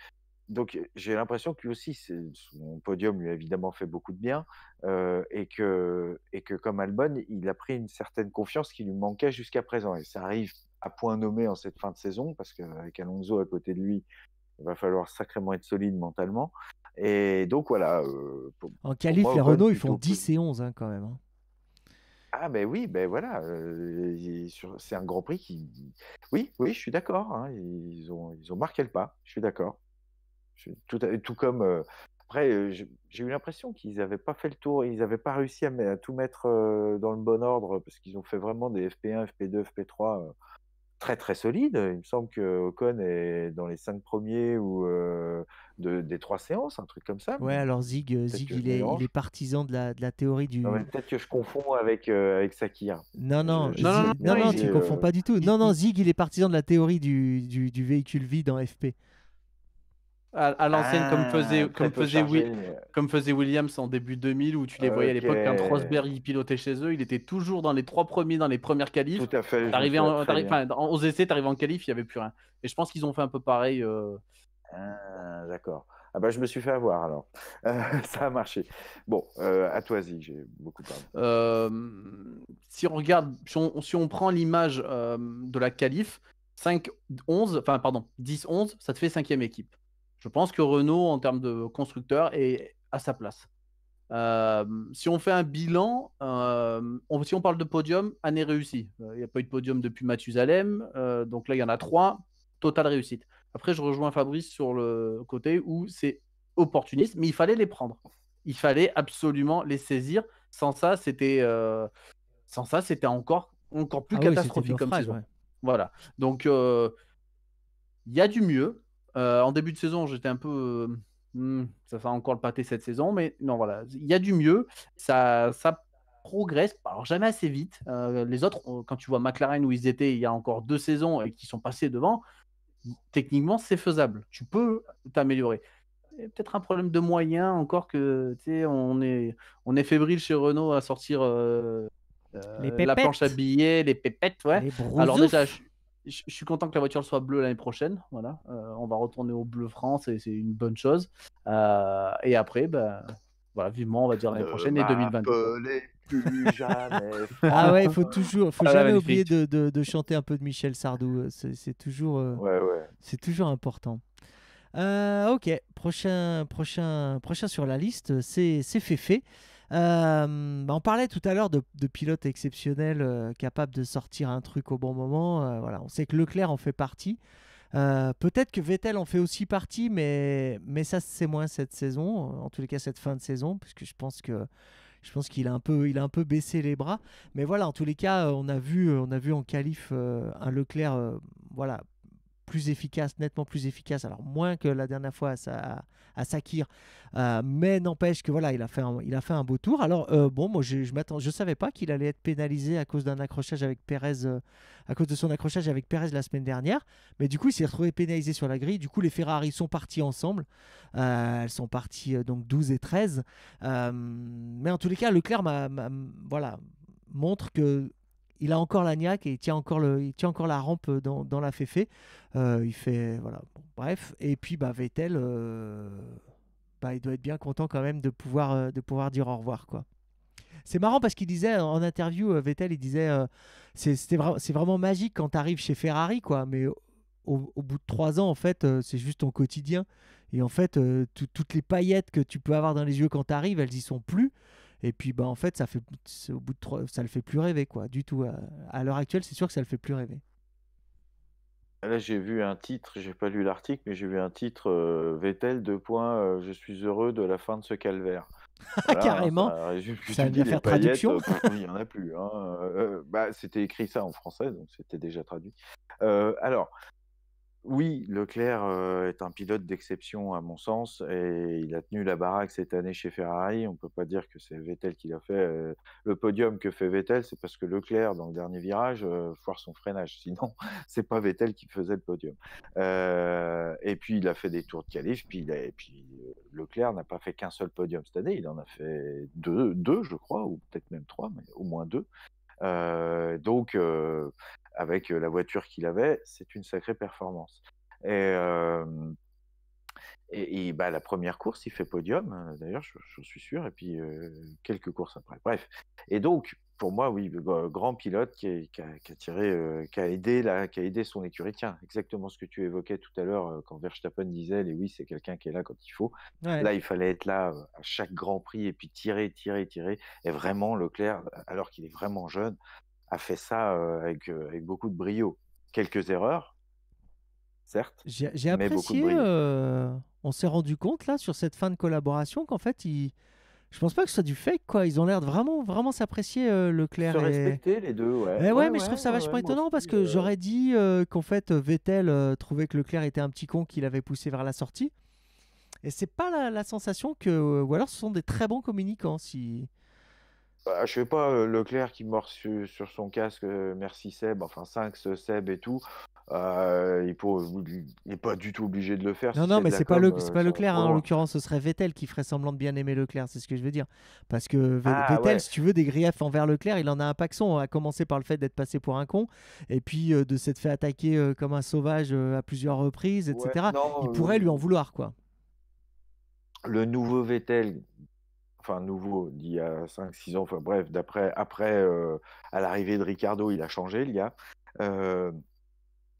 [SPEAKER 2] j'ai l'impression que lui aussi, son podium lui a évidemment fait beaucoup de bien, et que comme Albon, il a pris une certaine confiance qui lui manquait jusqu'à présent et ça arrive à point nommé en cette fin de saison parce qu'avec Alonso à côté de lui, il va falloir sacrément être solide mentalement et donc voilà,
[SPEAKER 1] En
[SPEAKER 2] pour
[SPEAKER 1] qualif,
[SPEAKER 2] moi
[SPEAKER 1] les
[SPEAKER 2] Ocon
[SPEAKER 1] Renault, ils font
[SPEAKER 2] plutôt
[SPEAKER 1] 10 et 11 hein, quand même, hein.
[SPEAKER 2] ah ben oui, ben voilà, c'est un Grand Prix qui oui, oui, je suis d'accord, hein, ils ont marqué le pas, je suis d'accord. Je suis tout comme, après, j'ai eu l'impression qu'ils n'avaient pas fait le tour, ils n'avaient pas réussi à tout mettre, dans le bon ordre parce qu'ils ont fait vraiment des FP1, FP2, FP3, très, très solides. Il me semble qu'Ocon est dans les 5 premiers ou, des 3 séances, un truc comme ça,
[SPEAKER 1] Ouais,
[SPEAKER 2] mais
[SPEAKER 1] alors Zig,
[SPEAKER 2] peut-être
[SPEAKER 1] Zig
[SPEAKER 2] que je
[SPEAKER 1] il est
[SPEAKER 2] mélange.
[SPEAKER 1] partisan de la théorie
[SPEAKER 2] Non, mais
[SPEAKER 1] du.
[SPEAKER 2] peut-être que je confonds avec Sakir.
[SPEAKER 1] Non, non,
[SPEAKER 2] Je
[SPEAKER 3] Non, non,
[SPEAKER 2] sais
[SPEAKER 3] non,
[SPEAKER 2] plus
[SPEAKER 1] non,
[SPEAKER 3] non,
[SPEAKER 1] non,
[SPEAKER 2] mélanger,
[SPEAKER 1] tu confonds pas du tout.
[SPEAKER 3] il-
[SPEAKER 1] Non, non,
[SPEAKER 3] il-
[SPEAKER 1] Zig, il est partisan de la théorie du véhicule vide en FP.
[SPEAKER 3] à l'ancienne,
[SPEAKER 2] ah! Très peu chargé,
[SPEAKER 3] comme faisait Williams en début 2000, où tu les voyais à
[SPEAKER 2] OK.
[SPEAKER 3] l'époque quand Rosberg il pilotait chez eux, il était toujours dans les 3 premiers dans les premières
[SPEAKER 2] Tout
[SPEAKER 3] qualifs.
[SPEAKER 2] à fait, je me
[SPEAKER 3] T'arrivais
[SPEAKER 2] souviens
[SPEAKER 3] en,
[SPEAKER 2] très bien.
[SPEAKER 3] enfin, aux essais, t'arrivais en qualif, il n'y avait plus rien. Et je pense qu'ils ont fait un peu pareil.
[SPEAKER 2] Ah, d'accord. Ah bah, je me suis fait avoir alors. Ça a marché. Bon, à toi Zig, j'ai beaucoup parlé.
[SPEAKER 3] Si on regarde, si on prend l'image de la qualif, 5-11, enfin pardon, 10-11, ça te fait 5e équipe. Je pense que Renault, en termes de constructeur, est à sa place. Si on fait un bilan, si on parle de podium, année réussie. Il n'y a pas eu de podium depuis Mathusalem, donc là il y en a 3, totale réussite. Après, je rejoins Fabrice sur le côté où c'est opportuniste, mais il fallait les prendre. Il fallait absolument les saisir. Sans ça, c'était encore plus
[SPEAKER 1] Ah oui, c'était le
[SPEAKER 3] catastrophique comme
[SPEAKER 1] naufrage,
[SPEAKER 3] saison.
[SPEAKER 1] ouais.
[SPEAKER 3] Voilà. Donc, il y a du mieux. En début de saison, j'étais un peu. Ça fait encore le pâté cette saison, mais non, voilà. Il y a du mieux. Ça progresse. Alors, jamais assez vite. Les autres, quand tu vois McLaren où ils étaient il y a encore 2 saisons et qui sont passés devant, techniquement, c'est faisable. Tu peux t'améliorer. Il y a peut-être un problème de moyens encore que, tu sais, on est fébrile chez Renault à sortir
[SPEAKER 1] Les
[SPEAKER 3] la planche à
[SPEAKER 1] pépettes,
[SPEAKER 3] billets, les pépettes, ouais.
[SPEAKER 1] les
[SPEAKER 3] Alors déjà,
[SPEAKER 1] brousoufs.
[SPEAKER 3] je suis content que la voiture soit bleue l'année prochaine. Voilà, on va retourner au bleu France et c'est une bonne chose. Et après, ben, voilà, vivement, on va dire l'année
[SPEAKER 2] Ne
[SPEAKER 3] prochaine et 2022, quoi.
[SPEAKER 2] m'appelez plus jamais
[SPEAKER 1] Ah ouais, il faut
[SPEAKER 3] Ah là,
[SPEAKER 1] jamais oublier
[SPEAKER 3] magnifique.
[SPEAKER 1] de chanter un peu de Michel Sardou.
[SPEAKER 2] Ouais, ouais.
[SPEAKER 1] C'est toujours important. Ok, prochain sur la liste, c'est Féfé. On parlait tout à l'heure de pilotes exceptionnels capables de sortir un truc au bon moment. Voilà, on sait que Leclerc en fait partie. Peut-être que Vettel en fait aussi partie, mais ça c'est moins cette saison, en tous les cas cette fin de saison, parce que je pense qu'il il a un peu baissé les bras. Mais voilà, en tous les cas, on a vu en qualif un Leclerc, voilà, plus efficace, nettement plus efficace. Alors moins que la dernière fois à Sakir, mais n'empêche que voilà, il a fait un beau tour. Alors bon, moi je savais pas qu'il allait être pénalisé à cause d'un accrochage avec Pérez, à cause de son accrochage avec Pérez la semaine dernière. Mais du coup, il s'est retrouvé pénalisé sur la grille. Du coup, les Ferrari sont partis ensemble. Elles sont parties donc 12 et 13. Mais en tous les cas, Leclerc voilà, montre que il a encore la niaque et il tient encore la rampe dans la féfé. Il fait voilà, bon, bref. Et puis Vettel, il doit être bien content quand même de pouvoir dire au revoir, quoi. C'est marrant parce qu'il disait en interview, Vettel, il disait c'est vraiment magique quand tu arrives chez Ferrari, quoi. Mais au bout de 3 ans, en fait, c'est juste ton quotidien. Et en fait, toutes les paillettes que tu peux avoir dans les yeux quand tu arrives, elles y sont plus. Et puis, bah, en fait, au bout de ça le fait plus rêver, quoi. Du tout. À l'heure actuelle, c'est sûr que ça le fait plus rêver.
[SPEAKER 2] Là, j'ai vu un titre, j'ai pas lu l'article, mais j'ai vu un titre Vettel, je suis heureux de la fin de ce calvaire. Voilà,
[SPEAKER 1] Carrément.
[SPEAKER 2] ça résume ce que
[SPEAKER 1] Ça
[SPEAKER 2] tu
[SPEAKER 1] veut
[SPEAKER 2] dis,
[SPEAKER 1] bien
[SPEAKER 2] les
[SPEAKER 1] faire
[SPEAKER 2] paillettes,
[SPEAKER 1] traduction.
[SPEAKER 2] il y en a plus. Hein. Bah, c'était écrit ça en français, donc c'était déjà traduit. Alors, oui, Leclerc est un pilote d'exception à mon sens et il a tenu la baraque cette année chez Ferrari. On ne peut pas dire que c'est Vettel qui l'a fait. Le podium que fait Vettel, c'est parce que Leclerc, dans le dernier virage, foire son freinage. Sinon, c'est pas Vettel qui faisait le podium. Et puis, il a fait des tours de qualif. Leclerc n'a pas fait qu'un seul podium cette année. Il en a fait deux, je crois, ou peut-être même 3, mais au moins 2. Donc, avec la voiture qu'il avait, c'est une sacrée performance. Et bah, la première course, il fait podium, d'ailleurs, j'en suis sûr, et puis quelques courses après. Bref. Et donc, pour moi, oui, grand pilote qui a aidé son écurie. Tiens, exactement ce que tu évoquais tout à l'heure quand Verstappen disait, Lewis, c'est quelqu'un qui est là quand il faut.
[SPEAKER 1] Ouais.
[SPEAKER 2] Là, il fallait être là à chaque Grand Prix et puis tirer. Et vraiment, Leclerc, alors qu'il est vraiment jeune, a fait ça avec beaucoup de brio. Quelques erreurs, certes,
[SPEAKER 1] J'ai
[SPEAKER 2] mais beaucoup de
[SPEAKER 1] apprécié,
[SPEAKER 2] brio.
[SPEAKER 1] on s'est rendu compte là sur cette fin de collaboration qu'en fait, je pense pas que ce soit du fake, quoi. Ils ont l'air de vraiment, vraiment s'apprécier,
[SPEAKER 2] Se
[SPEAKER 1] Leclerc et.
[SPEAKER 2] respecter les deux, ouais.
[SPEAKER 1] Ouais, mais je trouve ça vachement
[SPEAKER 2] Moi
[SPEAKER 1] étonnant
[SPEAKER 2] aussi.
[SPEAKER 1] parce que j'aurais dit qu'en fait, Vettel trouvait que Leclerc était un petit con qu'il avait poussé vers la sortie. Et c'est pas la sensation que. Ou alors ce sont des très bons communicants. Si.
[SPEAKER 2] Bah, je sais pas, Leclerc qui mord sur son casque, merci Seb, enfin 5 Seb et tout. Il n'est pas du tout obligé de le faire.
[SPEAKER 1] Non,
[SPEAKER 2] Si
[SPEAKER 1] non,
[SPEAKER 2] c'est
[SPEAKER 1] mais
[SPEAKER 2] de la
[SPEAKER 1] c'est pas,
[SPEAKER 2] com,
[SPEAKER 1] c'est pas
[SPEAKER 2] ça va
[SPEAKER 1] Leclerc,
[SPEAKER 2] trop
[SPEAKER 1] hein. En
[SPEAKER 2] loin.
[SPEAKER 1] l'occurrence, ce serait Vettel qui ferait semblant de bien aimer Leclerc, c'est ce que je veux dire. Parce que
[SPEAKER 2] Ah
[SPEAKER 1] Vettel,
[SPEAKER 2] ouais,
[SPEAKER 1] si tu veux, des griefs envers Leclerc, il en a un paxon, à commencer par le fait d'être passé pour un con, et puis de s'être fait attaquer comme un sauvage à plusieurs reprises,
[SPEAKER 2] ouais,
[SPEAKER 1] etc. Il
[SPEAKER 2] non,
[SPEAKER 1] pourrait lui en vouloir, quoi.
[SPEAKER 2] le nouveau Vettel, enfin nouveau, d'il y a 5-6 ans, enfin bref, après, à l'arrivée de Ricardo, il a changé, le gars. Euh,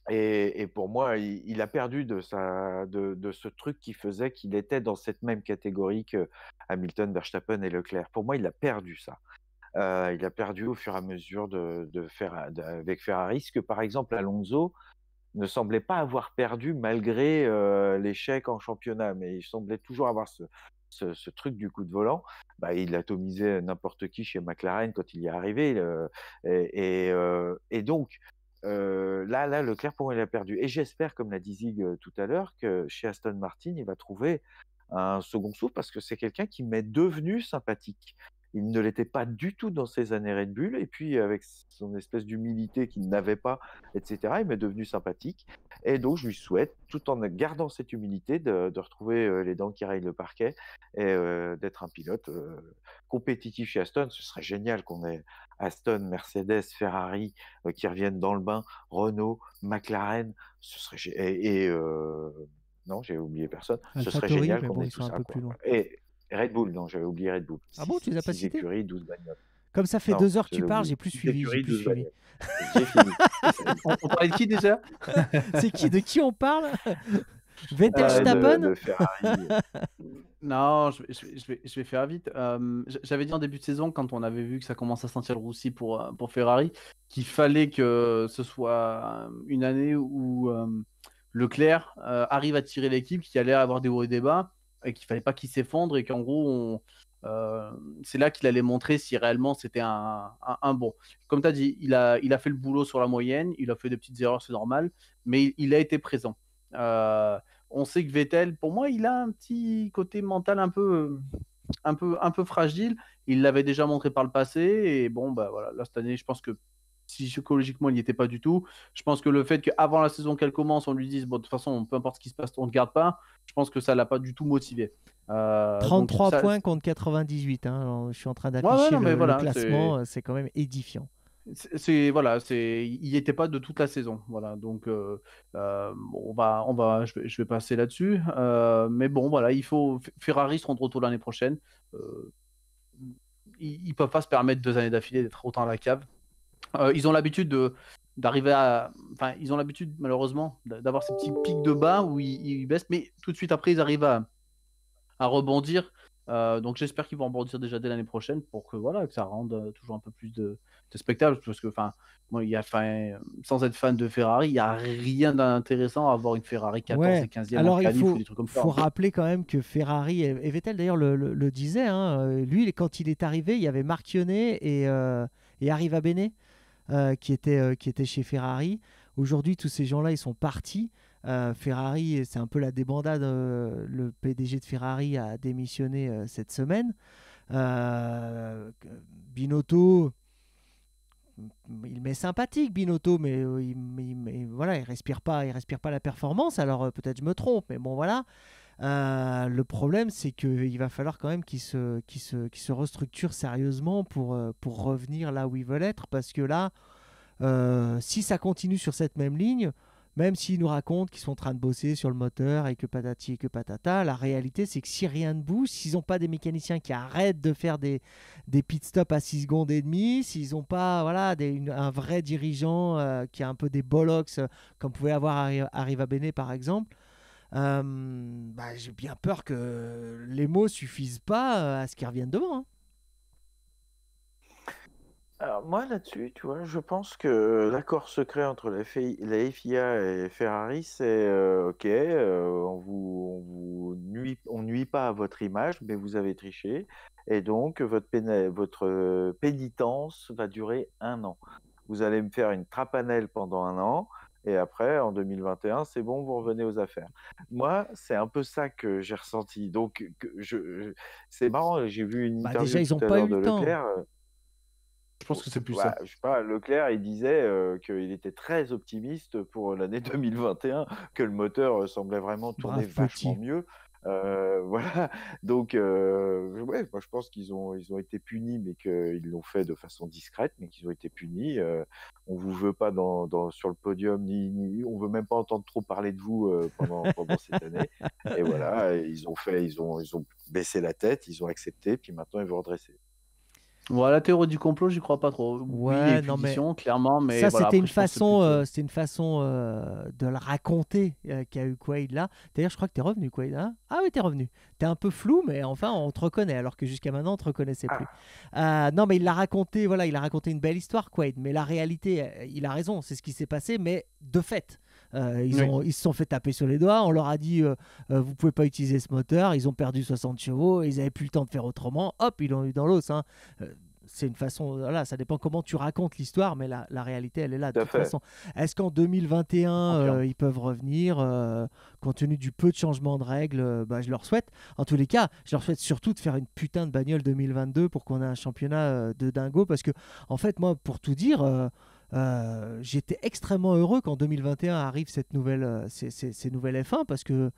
[SPEAKER 2] et pour moi, il a perdu de ce truc qui faisait qu'il était dans cette même catégorie que Hamilton, Verstappen et Leclerc. Pour moi, il a perdu ça. Il a perdu au fur et à mesure avec Ferrari, ce que par exemple Alonso ne semblait pas avoir perdu malgré l'échec en championnat, mais il semblait toujours avoir ce truc du coup de volant. Bah, il atomisait n'importe qui chez McLaren quand il y est arrivé. Et donc, là, Leclerc, pour moi, il a perdu. Et j'espère, comme l'a dit Zig tout à l'heure, que chez Aston Martin, il va trouver un second souffle parce que c'est quelqu'un qui m'est devenu sympathique. Il ne l'était pas du tout dans ses années Red Bull, et puis avec son espèce d'humilité qu'il n'avait pas, etc., il m'est devenu sympathique. Et donc, je lui souhaite, tout en gardant cette humilité, de retrouver les dents qui rayent le parquet et d'être un pilote compétitif chez Aston. Ce serait génial qu'on ait Aston, Mercedes, Ferrari qui reviennent dans le bain, Renault, McLaren. Ce serait non, j'ai oublié personne. Ce serait
[SPEAKER 1] AlphaTauri,
[SPEAKER 2] génial
[SPEAKER 1] mais
[SPEAKER 2] qu'on
[SPEAKER 1] bon,
[SPEAKER 2] ait
[SPEAKER 1] ils
[SPEAKER 2] tout
[SPEAKER 1] sont un
[SPEAKER 2] ça,
[SPEAKER 1] peu
[SPEAKER 2] quoi.
[SPEAKER 1] plus loin.
[SPEAKER 2] Et Red Bull, non, j'avais oublié Red Bull.
[SPEAKER 1] Ah bon, tu les as pas
[SPEAKER 2] 6
[SPEAKER 1] cités?
[SPEAKER 2] écuries, 12 bagnoles.
[SPEAKER 1] Comme ça fait
[SPEAKER 2] Non,
[SPEAKER 1] 2 heures que
[SPEAKER 2] je
[SPEAKER 1] tu
[SPEAKER 2] l'ai
[SPEAKER 1] parles,
[SPEAKER 2] oublié.
[SPEAKER 1] j'ai plus
[SPEAKER 2] 6
[SPEAKER 1] suivi, j'ai
[SPEAKER 2] écuries,
[SPEAKER 1] plus
[SPEAKER 2] 12
[SPEAKER 1] suivi.
[SPEAKER 2] bagnoles. J'ai fini.
[SPEAKER 3] On parlait de qui déjà?
[SPEAKER 1] C'est qui, de qui on parle? Vettel,
[SPEAKER 2] parlait
[SPEAKER 1] Stappen?
[SPEAKER 2] de Ferrari.
[SPEAKER 3] Non, je vais faire vite. J'avais dit en début de saison, quand on avait vu que ça commence à sentir le roussi pour Ferrari, qu'il fallait que ce soit une année où Leclerc arrive à tirer l'équipe, qui allait avoir des hauts et des bas, et qu'il fallait pas qu'il s'effondre, et qu'en gros, c'est là qu'il allait montrer si réellement c'était un bon. Comme tu as dit, il a fait le boulot sur la moyenne, il a fait des petites erreurs, c'est normal, mais il a été présent. On sait que Vettel, pour moi, il a un petit côté mental un peu fragile. Il l'avait déjà montré par le passé. Et bon, bah voilà, là, cette année, je pense que psychologiquement, il n'y était pas du tout. Je pense que le fait qu'avant la saison qu'elle commence, on lui dise, bon, de toute façon, peu importe ce qui se passe, on ne te garde pas, je pense que ça ne l'a pas du tout motivé.
[SPEAKER 1] 33 points contre 98. Hein. Alors, je suis en train d'afficher
[SPEAKER 3] non, mais
[SPEAKER 1] le
[SPEAKER 3] voilà,
[SPEAKER 1] classement. C'est quand même édifiant.
[SPEAKER 3] Voilà, il n'y était pas de toute la saison. Voilà, donc bon, je vais passer là-dessus. Mais bon, voilà, Ferrari seront de retour l'année prochaine. Euh, ils peuvent pas se permettre 2 années d'affilée d'être autant à la cave. Ils ont l'habitude d'arriver à, enfin, ils ont l'habitude malheureusement d'avoir ces petits pics de bas où ils baissent, mais tout de suite après ils arrivent à rebondir. Donc j'espère qu'ils vont rebondir déjà dès l'année prochaine pour que voilà que ça rende toujours un peu plus de spectacle, parce que enfin moi sans être fan de Ferrari, il y a rien d'intéressant à avoir une Ferrari 14
[SPEAKER 1] Ouais,
[SPEAKER 3] et 15e en
[SPEAKER 1] alors il
[SPEAKER 3] qualif ou
[SPEAKER 1] faut,
[SPEAKER 3] des trucs comme ça,
[SPEAKER 1] faut
[SPEAKER 3] hein.
[SPEAKER 1] rappeler quand même que Ferrari, et Vettel d'ailleurs le disait, hein, lui quand il est arrivé, il y avait Marchionnet et Arriva Bene qui étaient chez Ferrari. Aujourd'hui, tous ces gens-là, ils sont partis. Ferrari, c'est un peu la débandade. Le PDG de Ferrari a démissionné cette semaine. Binotto, il m'est sympathique Binotto, mais, voilà, il respire pas la performance. Alors peut-être je me trompe, mais bon voilà. Le problème, c'est qu'il va falloir quand même qu'il se restructure sérieusement pour revenir là où ils veulent être, parce que là, si ça continue sur cette même ligne, même s'ils nous racontent qu'ils sont en train de bosser sur le moteur et que patati et que patata, la réalité c'est que si rien ne bouge, s'ils n'ont pas des mécaniciens qui arrêtent de faire des pit stops à 6 secondes et demie, s'ils n'ont pas voilà, un vrai dirigeant qui a un peu des bollocks, comme pouvait avoir Arriva Bene par exemple, j'ai bien peur que les mots suffisent pas à ce qu'ils reviennent devant, hein.
[SPEAKER 2] Alors moi là-dessus, tu vois, je pense que l'accord secret entre la FIA et Ferrari, c'est ok, on nuit pas à votre image, mais vous avez triché, et donc votre pénitence va durer 1 an. Vous allez me faire une trapanelle pendant 1 an, et après, en 2021, c'est bon, vous revenez aux affaires. Moi, c'est un peu ça que j'ai ressenti. Donc, c'est marrant, j'ai vu une
[SPEAKER 1] Déjà,
[SPEAKER 2] interview
[SPEAKER 1] ils
[SPEAKER 2] tout
[SPEAKER 1] n'ont
[SPEAKER 2] à
[SPEAKER 1] pas eu
[SPEAKER 2] l'heure
[SPEAKER 1] le
[SPEAKER 2] de
[SPEAKER 1] temps.
[SPEAKER 2] Leclerc.
[SPEAKER 3] Je pense que c'est plus
[SPEAKER 2] Ouais,
[SPEAKER 3] ça.
[SPEAKER 2] je sais pas, Leclerc, il disait qu'il était très optimiste pour l'année 2021, que le moteur semblait vraiment tourner
[SPEAKER 1] Brave
[SPEAKER 2] vachement
[SPEAKER 1] petit.
[SPEAKER 2] mieux. Voilà, donc ouais, moi je pense qu'ils ont été punis, mais qu'ils l'ont fait de façon discrète, mais qu'ils ont été punis. On vous veut pas sur le podium, on veut même pas entendre trop parler de vous pendant cette année. Et voilà, ils ont baissé la tête, ils ont accepté, puis maintenant ils vont redresser.
[SPEAKER 3] Voilà, la théorie du complot, j'y crois pas trop. Oui, il y a
[SPEAKER 1] Ouais,
[SPEAKER 3] eu
[SPEAKER 1] non mais
[SPEAKER 3] punition, clairement, mais
[SPEAKER 1] ça,
[SPEAKER 3] voilà, après, je pense que c'est plus.
[SPEAKER 1] c'était une façon de le raconter qu'a eu Quaid là. D'ailleurs, je crois que t'es revenu, Quaid, hein. Ah oui, t'es revenu. T'es un peu flou, mais enfin, on te reconnaît, alors que jusqu'à maintenant, on te reconnaissait plus.
[SPEAKER 2] Ah,
[SPEAKER 1] Non, mais il l'a raconté, voilà, il a raconté une belle histoire, Quaid. Mais la réalité, il a raison, c'est ce qui s'est passé, mais de fait.
[SPEAKER 3] Oui.
[SPEAKER 1] Ils se sont fait taper sur les doigts. On leur a dit, vous pouvez pas utiliser ce moteur. Ils ont perdu 60 chevaux. Ils avaient plus le temps de faire autrement. Hop, ils l'ont eu dans l'os, hein. C'est une façon, voilà, ça dépend comment tu racontes l'histoire, mais la réalité, elle est là de
[SPEAKER 2] tout à
[SPEAKER 1] toute
[SPEAKER 2] fait.
[SPEAKER 1] façon. Est-ce qu'en 2021,
[SPEAKER 3] Confirme.
[SPEAKER 1] ils peuvent revenir compte tenu du peu de changements de règles? Je leur souhaite. En tous les cas, je leur souhaite surtout de faire une putain de bagnole 2022 pour qu'on ait un championnat de dingo. Parce que, en fait, moi, pour tout dire, j'étais extrêmement heureux qu'en 2021 arrive ces nouvelles F1 parce que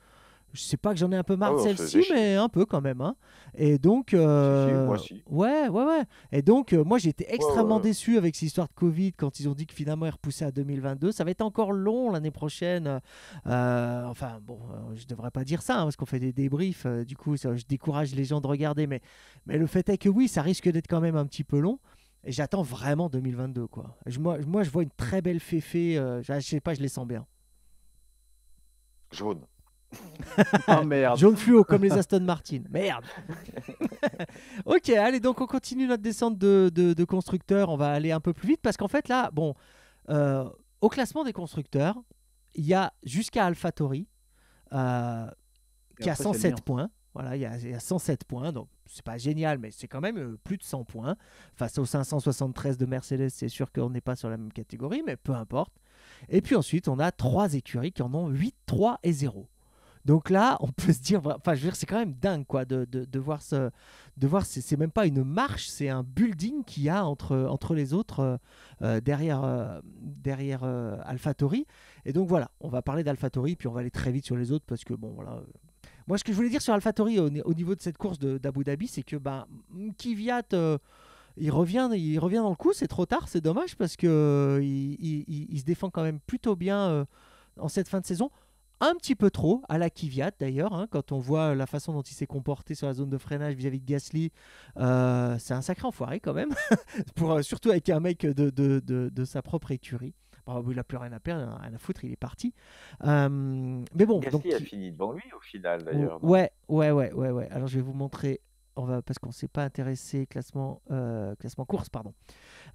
[SPEAKER 1] je sais pas que j'en ai un peu
[SPEAKER 2] Ah
[SPEAKER 1] marre de
[SPEAKER 2] ouais, on se faisait
[SPEAKER 1] celle-ci, mais
[SPEAKER 2] chier.
[SPEAKER 1] un peu quand même, hein. Et donc,
[SPEAKER 2] Si, si, moi aussi.
[SPEAKER 1] ouais, ouais, ouais. Et donc, moi, j'ai été
[SPEAKER 2] Ouais,
[SPEAKER 1] extrêmement
[SPEAKER 2] ouais.
[SPEAKER 1] déçu avec cette histoire de Covid quand ils ont dit que finalement, ils repoussaient à 2022. Ça va être encore long l'année prochaine. Enfin, bon, je devrais pas dire ça, hein, parce qu'on fait des débriefs. Du coup, je décourage les gens de regarder. Mais le fait est que oui, ça risque d'être quand même un petit peu long. Et j'attends vraiment 2022, quoi. Moi, je vois une très belle féfé. Je sais pas, je les sens bien.
[SPEAKER 2] Jaune.
[SPEAKER 3] Oh merde.
[SPEAKER 1] Jaune fluo comme les Aston Martin. Merde. Ok, allez, donc on continue notre descente de constructeurs. On va aller un peu plus vite parce qu'en fait, là, bon, au classement des constructeurs, il y a jusqu'à AlphaTauri euh,
[SPEAKER 3] Et
[SPEAKER 1] qui a
[SPEAKER 3] après, c'est le mien.
[SPEAKER 1] 107 points. Voilà, il y a 107 points, donc c'est pas génial, mais c'est quand même plus de 100 points. Face aux 573 de Mercedes, c'est sûr qu'on n'est pas sur la même catégorie, mais peu importe. Et puis ensuite, on a 3 écuries qui en ont 8, 3 et 0. Donc là, on peut se dire, enfin, je veux dire, c'est quand même dingue, quoi, de voir c'est même pas une marche, c'est un building qu'il y a entre les autres derrière AlphaTauri. Et donc voilà, on va parler d'AlphaTauri, puis on va aller très vite sur les autres parce que bon, voilà. Moi, ce que je voulais dire sur AlphaTauri au niveau de cette course d'Abu Dhabi, c'est que ben, Kvyat, il revient dans le coup. C'est trop tard, c'est dommage parce que il se défend quand même plutôt bien en cette fin de saison. Un petit peu trop, à la Kvyat d'ailleurs, hein, quand on voit la façon dont il s'est comporté sur la zone de freinage vis-à-vis de Gasly, c'est un sacré enfoiré quand même, surtout avec un mec de sa propre écurie. Bon, il n'a plus rien à perdre, rien à foutre, il est parti. Mais bon, donc,
[SPEAKER 2] Gasly a fini devant lui au final d'ailleurs, non?
[SPEAKER 1] ouais. Alors je vais vous montrer, parce qu'on ne s'est pas intéressé classement course, pardon.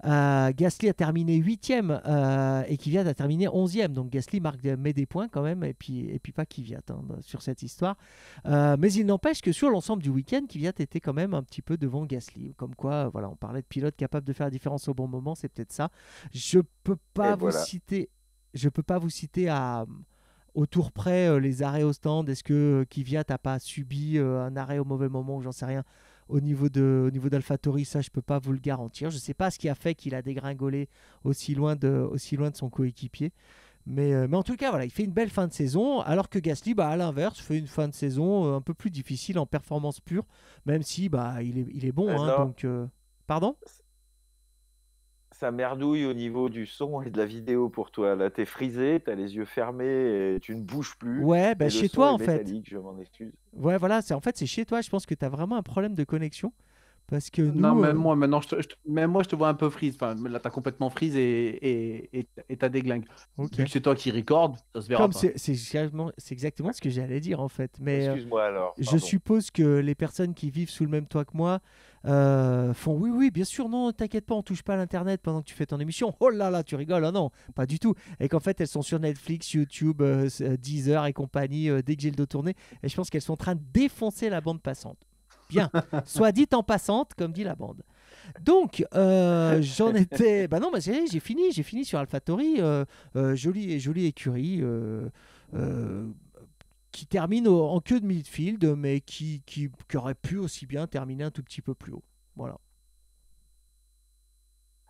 [SPEAKER 1] Gasly a terminé 8e et Kvyat a terminé 11e. Donc Gasly met des points quand même et puis pas Kvyat sur cette histoire. Mais il n'empêche que sur l'ensemble du week-end, Kvyat était quand même un petit peu devant Gasly. Comme quoi, voilà, on parlait de pilote capable de faire la différence au bon moment, c'est peut-être ça. Je peux pas vous citer au tour près les arrêts au stand. Est-ce que Kvyat n'a pas subi un arrêt au mauvais moment ou j'en sais rien. Au niveau d'AlphaTauri, ça, je ne peux pas vous le garantir. Je ne sais pas ce qui a fait qu'il a dégringolé aussi loin de son coéquipier. Mais en tout cas, voilà, il fait une belle fin de saison, alors que Gasly, à l'inverse, fait une fin de saison un peu plus difficile en performance pure, même si il est bon. Donc, pardon ?
[SPEAKER 2] Ça merdouille au niveau du son et de la vidéo pour toi. Là, t'es frisé, t'as les yeux fermés et tu ne bouges plus.
[SPEAKER 1] Ouais,
[SPEAKER 2] et
[SPEAKER 1] chez
[SPEAKER 2] le son
[SPEAKER 1] toi
[SPEAKER 2] est
[SPEAKER 1] en fait.
[SPEAKER 2] métallique, je m'en excuse.
[SPEAKER 1] Ouais, voilà, c'est chez toi. Je pense que tu as vraiment un problème de connexion. Parce que nous.
[SPEAKER 3] Non, même moi, maintenant, même moi, je te vois un peu freeze. Enfin, là, t'as complètement freeze et t'as déglingue.
[SPEAKER 1] Ok.
[SPEAKER 3] Vu que c'est toi qui record, ça se verra pas.
[SPEAKER 1] C'est exactement ce que j'allais dire en fait. Mais
[SPEAKER 2] excuse-moi alors.
[SPEAKER 1] je suppose que les personnes qui vivent sous le même toit que moi font oui, bien sûr, non, t'inquiète pas, on touche pas à l'internet pendant que tu fais ton émission. Oh là là, tu rigoles, non, pas du tout. Et qu'en fait, elles sont sur Netflix, YouTube, Deezer et compagnie dès que j'ai le dos tourné. Et je pense qu'elles sont en train de défoncer la bande passante. Bien, soit dit en passante, comme dit la bande. Donc, j'en étais. Non, j'ai fini sur AlphaTauri, jolie écurie qui termine en queue de midfield, mais qui aurait pu aussi bien terminer un tout petit peu plus haut. Voilà.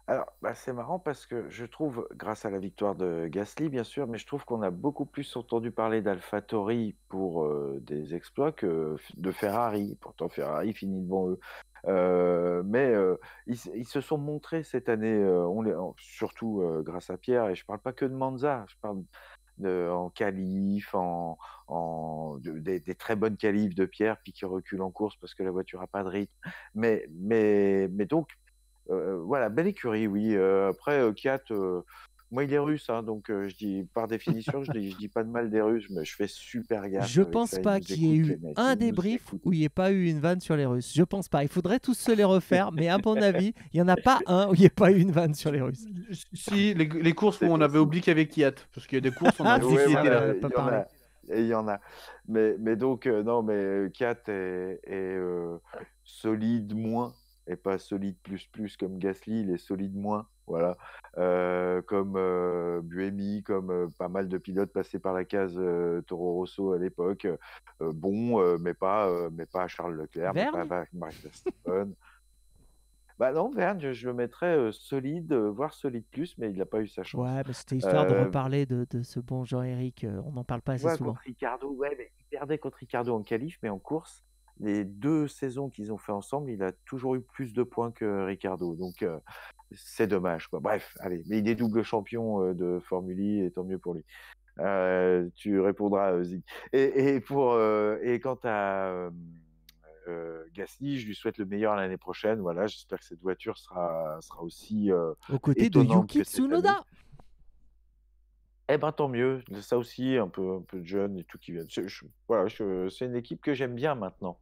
[SPEAKER 2] Alors, c'est marrant parce que je trouve, grâce à la victoire de Gasly, bien sûr, mais je trouve qu'on a beaucoup plus entendu parler d'AlphaTauri pour des exploits que de Ferrari. Pourtant, Ferrari finit devant eux. Mais ils se sont montrés cette année, surtout grâce à Pierre, et je parle pas que de Monza, je parle en qualif, des très bonnes qualifs de Pierre, puis qui recule en course parce que la voiture n'a pas de rythme. Mais donc, voilà, belle écurie, oui. Après, Kiat, moi, il est russe, donc je dis, par définition, je dis pas de mal des Russes, mais je fais super gaffe.
[SPEAKER 1] Je pense pas qu'il y ait eu un débrief où il n'y ait pas eu une vanne sur les Russes. Je pense pas. Il faudrait tous se les refaire, mais à mon avis, il n'y en a pas un où il n'y ait pas eu une vanne sur les Russes.
[SPEAKER 3] Si, les courses où on avait oublié qu'il y avait Kiat, parce qu'il y a des courses, on a oublié qu'il était là.
[SPEAKER 2] Et il y en a. Mais donc, non, mais Kiat est solide moins. Et pas solide plus comme Gasly, il est solide moins, voilà. Comme Buemi, comme pas mal de pilotes passés par la case Toro Rosso à l'époque. Mais pas à Charles Leclerc, mais pas à Max Verstappen. Non, Verne, je le mettrais solide, voire solide plus, mais il n'a pas eu sa chance.
[SPEAKER 1] Ouais, c'était histoire de reparler de ce bon Jean-Éric. On n'en parle pas assez souvent.
[SPEAKER 2] Contre Ricardo, mais il perdait contre Ricardo en qualif, mais en course, les 2 saisons qu'ils ont fait ensemble, il a toujours eu plus de points que Ricardo. Donc, c'est dommage, quoi. Bref, allez, mais il est double champion de Formule E, et tant mieux pour lui. Tu répondras, Zig. Et quant à Gasly, je lui souhaite le meilleur l'année prochaine. Voilà, j'espère que cette voiture sera aussi
[SPEAKER 1] aux côtés de Yuki Tsunoda.
[SPEAKER 2] Tant mieux. Ça aussi, un peu de jeunes et tout qui viennent. Voilà, c'est une équipe que j'aime bien maintenant.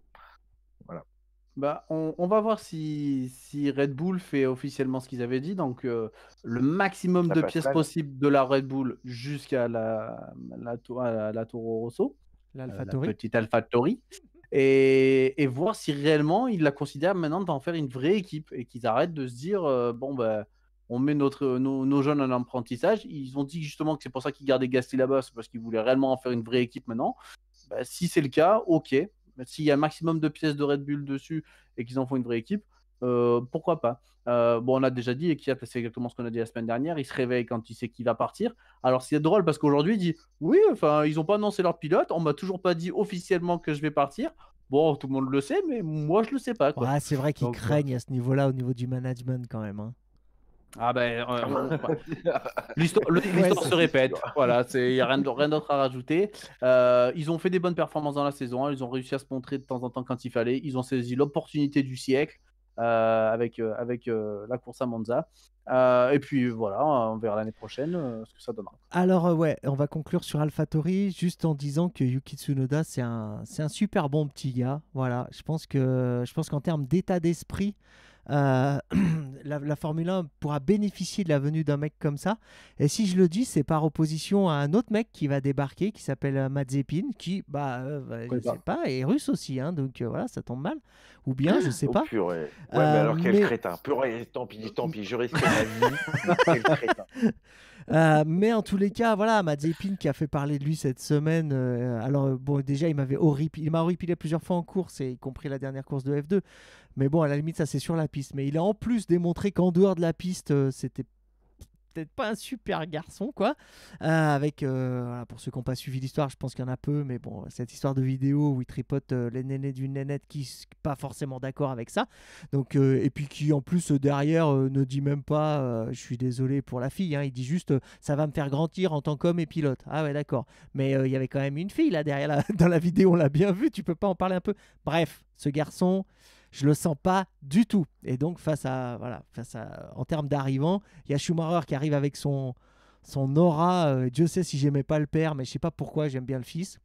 [SPEAKER 2] Voilà.
[SPEAKER 3] On va voir si Red Bull fait officiellement ce qu'ils avaient dit. Donc, le maximum de pièces possibles de la Red Bull jusqu'à la Toro Rosso, la petite AlphaTauri, et voir si réellement ils la considèrent maintenant d'en faire une vraie équipe et qu'ils arrêtent de se dire on met nos jeunes en apprentissage. Ils ont dit justement que c'est pour ça qu'ils gardaient Gasly là-bas, c'est parce qu'ils voulaient réellement en faire une vraie équipe maintenant. Si c'est le cas, ok. S'il y a un maximum de pièces de Red Bull dessus et qu'ils en font une vraie équipe, pourquoi pas. On a déjà dit, et Kiat, c'est exactement ce qu'on a dit la semaine dernière, il se réveille quand il sait qu'il va partir. Alors c'est drôle parce qu'aujourd'hui il dit oui, enfin ils n'ont pas annoncé leur pilote, on m'a toujours pas dit officiellement que je vais partir. Bon, tout le monde le sait, mais moi, je le sais pas, quoi.
[SPEAKER 1] Ouais, c'est vrai qu'ils
[SPEAKER 3] Donc,
[SPEAKER 1] craignent à ce niveau-là, au niveau du management quand même, hein.
[SPEAKER 3] ah ben, l'histoire
[SPEAKER 1] Ouais,
[SPEAKER 3] se répète. Voilà, il n'y a rien d'autre à rajouter. Ils ont fait des bonnes performances dans la saison. Ils ont réussi à se montrer de temps en temps quand il fallait. Ils ont saisi l'opportunité du siècle avec la course à Monza. Et puis voilà, on verra l'année prochaine ce que ça donnera.
[SPEAKER 1] Alors ouais, on va conclure sur AlphaTauri juste en disant que Yuki Tsunoda c'est un super bon petit gars. Voilà, je pense qu'en termes d'état d'esprit, la Formule 1 pourra bénéficier de la venue d'un mec comme ça. Et si je le dis, c'est par opposition à un autre mec qui va débarquer, qui s'appelle Mazepin, qui, je ne sais pas, est russe aussi, hein, donc voilà, ça tombe mal. Ou bien, je sais
[SPEAKER 2] Oh
[SPEAKER 1] pas.
[SPEAKER 2] purée. Ouais, mais alors quel crétin. Purée, tant pis, je risque ma vie. Quel crétin.
[SPEAKER 1] Mais en tous les cas, voilà, Mazepin qui a fait parler de lui cette semaine. Alors, bon, déjà, il m'a horripilé plusieurs fois en course, y compris la dernière course de F2. Mais bon, à la limite, ça c'est sur la piste. Mais il a en plus démontré qu'en dehors de la piste, c'était peut-être pas un super garçon, quoi. Voilà, pour ceux qui n'ont pas suivi l'histoire, je pense qu'il y en a peu, mais bon, cette histoire de vidéo où il tripote les nénés d'une nénette qui n'est pas forcément d'accord avec ça. Donc, et puis qui en plus derrière ne dit même pas je suis désolé pour la fille, hein. Il dit juste ça va me faire grandir en tant qu'homme et pilote. Ah ouais, d'accord. Mais il y avait quand même une fille là derrière dans la vidéo, on l'a bien vu, tu peux pas en parler un peu. Bref, ce garçon, je le sens pas du tout. Et donc en termes d'arrivant, il y a Schumacher qui arrive avec son aura. Dieu sait si j'aimais pas le père, mais je sais pas pourquoi j'aime bien le fils.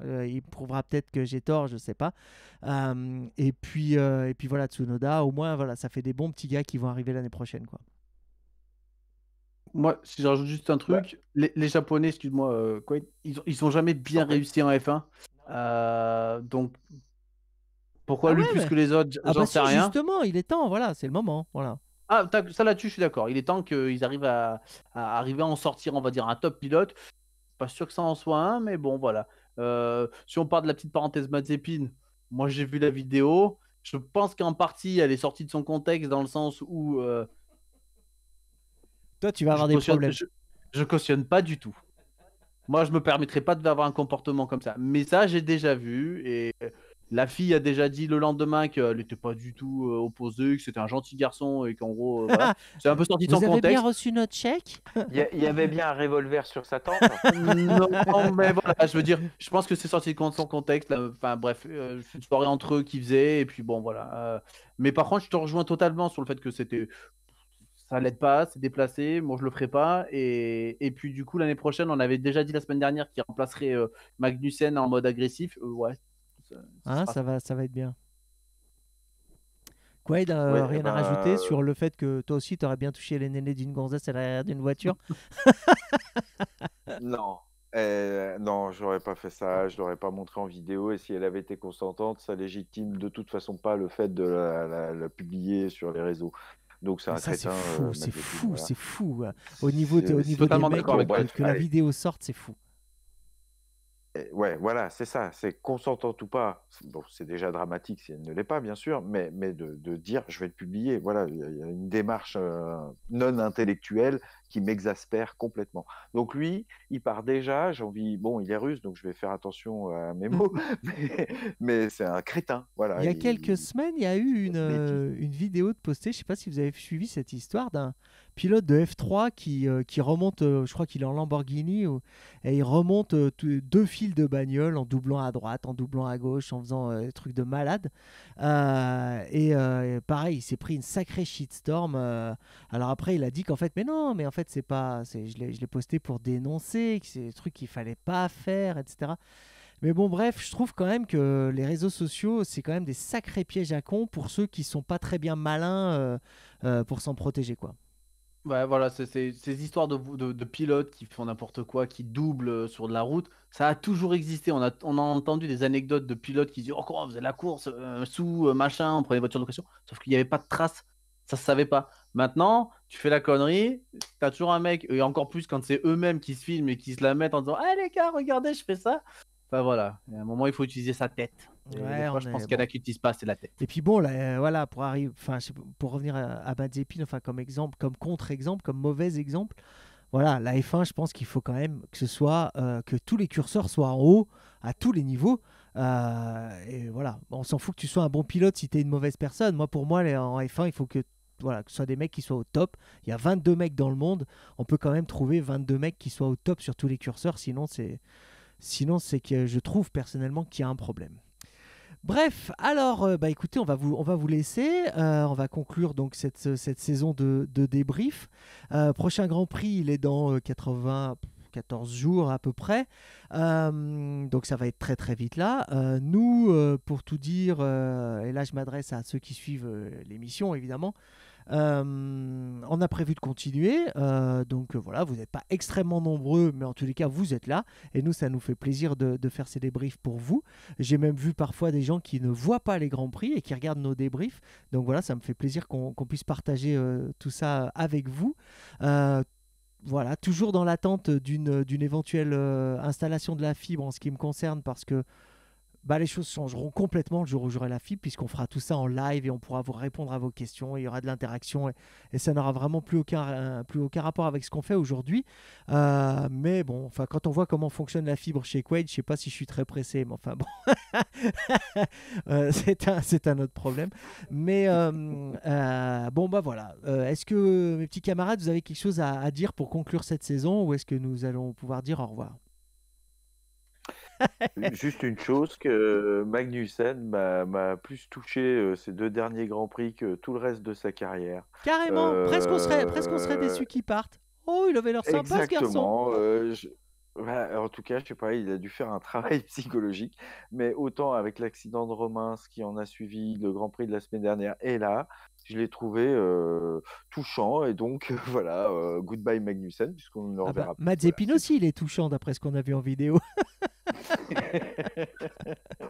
[SPEAKER 1] Il prouvera peut-être que j'ai tort, je sais pas. Et puis voilà, Tsunoda, au moins voilà, ça fait des bons petits gars qui vont arriver l'année prochaine, quoi.
[SPEAKER 3] Moi, si je rajoute juste un truc, les Japonais, excuse-moi, ils ont jamais bien réussi en F1. Donc, pourquoi lui plus que les autres, j'en sais rien.
[SPEAKER 1] Justement, il est temps, voilà, c'est le moment, voilà.
[SPEAKER 3] Ah, ça là-dessus, je suis d'accord. Il est temps qu'ils arrivent à arriver à en sortir, on va dire, un top pilote. Pas sûr que ça en soit un, mais bon, voilà. Si on part de la petite parenthèse Mazepin, moi j'ai vu la vidéo. Je pense qu'en partie, elle est sortie de son contexte dans le sens où
[SPEAKER 1] toi, tu vas avoir des problèmes.
[SPEAKER 3] Je cautionne pas du tout. Moi, je me permettrais pas d'avoir un comportement comme ça. Mais ça, j'ai déjà vu. Et la fille a déjà dit le lendemain qu'elle n'était pas du tout opposée, que c'était un gentil garçon et qu'en gros, voilà. C'est un peu sorti de son
[SPEAKER 1] Vous avez
[SPEAKER 3] contexte.
[SPEAKER 1] bien reçu notre chèque?
[SPEAKER 2] Il y avait bien un revolver sur sa tempe.
[SPEAKER 3] Non, mais voilà, je veux dire, je pense que c'est sorti de son contexte. Enfin, bref, c'est une soirée entre eux qui faisaient. Et puis bon, voilà. Mais par contre, je te rejoins totalement sur le fait que ça l'aide pas, c'est déplacé. Moi, je le ferai pas. Et puis, du coup, l'année prochaine, on avait déjà dit la semaine dernière qu'il remplacerait Magnussen en mode agressif. Ouais.
[SPEAKER 1] Ça va être bien. Quaid, rien à rajouter sur le fait que toi aussi, tu aurais bien touché les nénés d'une gonzesse à l'arrière d'une voiture?
[SPEAKER 2] Non. Non, j'aurais pas fait ça, je l'aurais pas montré en vidéo, et si elle avait été consentante, ça légitime de toute façon pas le fait de la publier sur les réseaux. Donc c'est un crétin.
[SPEAKER 1] C'est fou. Au niveau des mecs, que la vidéo sorte, c'est fou.
[SPEAKER 2] Ouais, voilà, c'est ça, c'est consentante ou pas. Bon, c'est déjà dramatique si elle ne l'est pas, bien sûr, mais de dire je vais le publier, voilà, il y a une démarche non intellectuelle qui m'exaspère complètement. Donc lui, il part déjà, bon, il est russe, donc je vais faire attention à mes mots, mais c'est un crétin, voilà.
[SPEAKER 1] Il y a quelques semaines, il y a eu une vidéo de postée, je ne sais pas si vous avez suivi cette histoire d'un pilote de F3 qui remonte, je crois qu'il est en Lamborghini, et il remonte 2 files de bagnole en doublant à droite, en doublant à gauche, en faisant des trucs de malade. Et pareil, il s'est pris une sacrée shitstorm. Alors après, il a dit qu'en fait, mais en fait, je l'ai posté pour dénoncer, que c'est des trucs qu'il fallait pas faire, etc. Mais bon, bref, je trouve quand même que les réseaux sociaux, c'est quand même des sacrés pièges à cons pour ceux qui sont pas très bien malins pour s'en protéger, quoi.
[SPEAKER 3] Ouais, voilà, ces histoires de pilotes qui font n'importe quoi, qui doublent sur de la route, ça a toujours existé. On a entendu des anecdotes de pilotes qui disent oh, comment on faisait la course sous machin, on prenait voiture de location. Sauf qu'il n'y avait pas de traces, ça se savait pas. Maintenant, tu fais la connerie, t'as toujours un mec, et encore plus quand c'est eux-mêmes qui se filment et qui se la mettent en disant ah les gars, regardez, je fais ça. Enfin voilà, à un moment, il faut utiliser sa tête.
[SPEAKER 1] Ouais,
[SPEAKER 3] je pense qu'il y en a qui n'utilisent pas, c'est la tête.
[SPEAKER 1] Et puis bon, là, voilà, pour revenir à Mazepin, enfin comme exemple, comme contre-exemple, comme mauvais exemple, voilà, la F1, je pense qu'il faut quand même que ce soit que tous les curseurs soient en haut à tous les niveaux. Et voilà, on s'en fout que tu sois un bon pilote si tu es une mauvaise personne. Moi, pour moi, en F1, il faut que voilà, que ce soit des mecs qui soient au top. Il y a 22 mecs dans le monde. On peut quand même trouver 22 mecs qui soient au top sur tous les curseurs. Sinon c'est que je trouve personnellement qu'il y a un problème. Bref, alors, bah écoutez, on va vous laisser. On va conclure donc cette saison de débrief. Prochain Grand Prix, il est dans 14 jours à peu près. Donc ça va être très très vite là. Nous, pour tout dire, et là je m'adresse à ceux qui suivent l'émission évidemment, on a prévu de continuer, donc voilà, vous n'êtes pas extrêmement nombreux, mais en tous les cas, vous êtes là, et nous, ça nous fait plaisir de faire ces débriefs pour vous. J'ai même vu parfois des gens qui ne voient pas les Grands Prix et qui regardent nos débriefs, donc voilà, ça me fait plaisir qu'on puisse partager tout ça avec vous. Euh, voilà, toujours dans l'attente d'une éventuelle installation de la fibre en ce qui me concerne, parce que bah, les choses changeront complètement le jour où j'aurai la fibre, puisqu'on fera tout ça en live et on pourra vous répondre à vos questions. Il y aura de l'interaction et ça n'aura vraiment plus aucun rapport avec ce qu'on fait aujourd'hui. Mais bon, enfin, quand on voit comment fonctionne la fibre chez Quaid, je sais pas si je suis très pressé, mais enfin bon, c'est un autre problème. Mais bon, bah voilà. Est-ce que mes petits camarades, vous avez quelque chose à dire pour conclure cette saison, ou est-ce que nous allons pouvoir dire au revoir?
[SPEAKER 2] Juste une chose, que Magnussen m'a plus touché ces 2 derniers Grands Prix que tout le reste de sa carrière.
[SPEAKER 1] Carrément, presque on serait déçu qu'il parte. Oh, il avait l'air sympa ce garçon.
[SPEAKER 2] Exactement. Voilà, en tout cas, je sais pas, il a dû faire un travail psychologique, mais autant avec l'accident de Romain, ce qui en a suivi, le Grand Prix de la semaine dernière, et là, je l'ai trouvé touchant, et donc voilà, goodbye Magnussen, puisqu'on ne le
[SPEAKER 1] Ah bah,
[SPEAKER 2] reverra plus.
[SPEAKER 1] Mazepin
[SPEAKER 2] Voilà,
[SPEAKER 1] aussi, il est touchant d'après ce qu'on a vu en vidéo.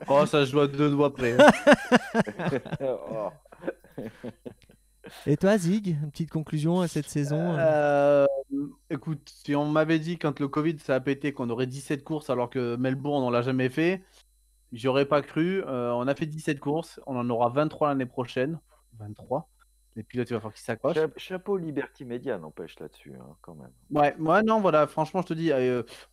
[SPEAKER 3] Oh, ça se joue à 2 doigts près. Hein.
[SPEAKER 2] Oh.
[SPEAKER 1] Et toi, Zig, une petite conclusion à cette saison?
[SPEAKER 3] Écoute, si on m'avait dit quand le Covid ça a pété qu'on aurait 17 courses alors que Melbourne on l'a jamais fait, j'y aurais pas cru. On a fait 17 courses, on en aura 23 l'année prochaine. 23. Les pilotes, il va falloir qu'ils s'accrochent.
[SPEAKER 2] Chapeau Liberty Media, n'empêche là-dessus, hein, quand même.
[SPEAKER 3] Ouais, non, voilà, franchement, je te dis,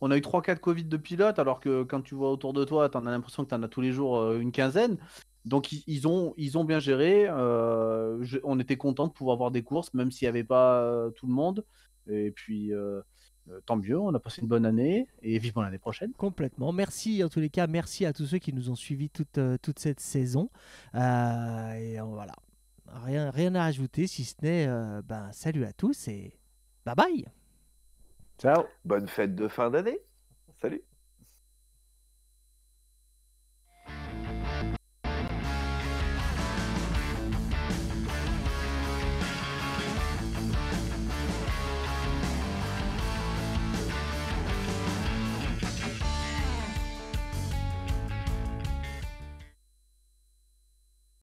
[SPEAKER 3] on a eu 3 cas de Covid de pilotes, alors que quand tu vois autour de toi, t'en as l'impression que t'en as tous les jours une quinzaine. Donc, ils ont bien géré. On était content de pouvoir voir des courses, même s'il n'y avait pas tout le monde. Et puis, tant mieux, on a passé une bonne année et vivement l'année prochaine.
[SPEAKER 1] Complètement. Merci, en tous les cas, merci à tous ceux qui nous ont suivis toute cette saison. Et voilà. Rien à ajouter, si ce n'est ben, salut à tous et bye bye.
[SPEAKER 3] Ciao!
[SPEAKER 2] Bonne fête de fin d'année. Salut.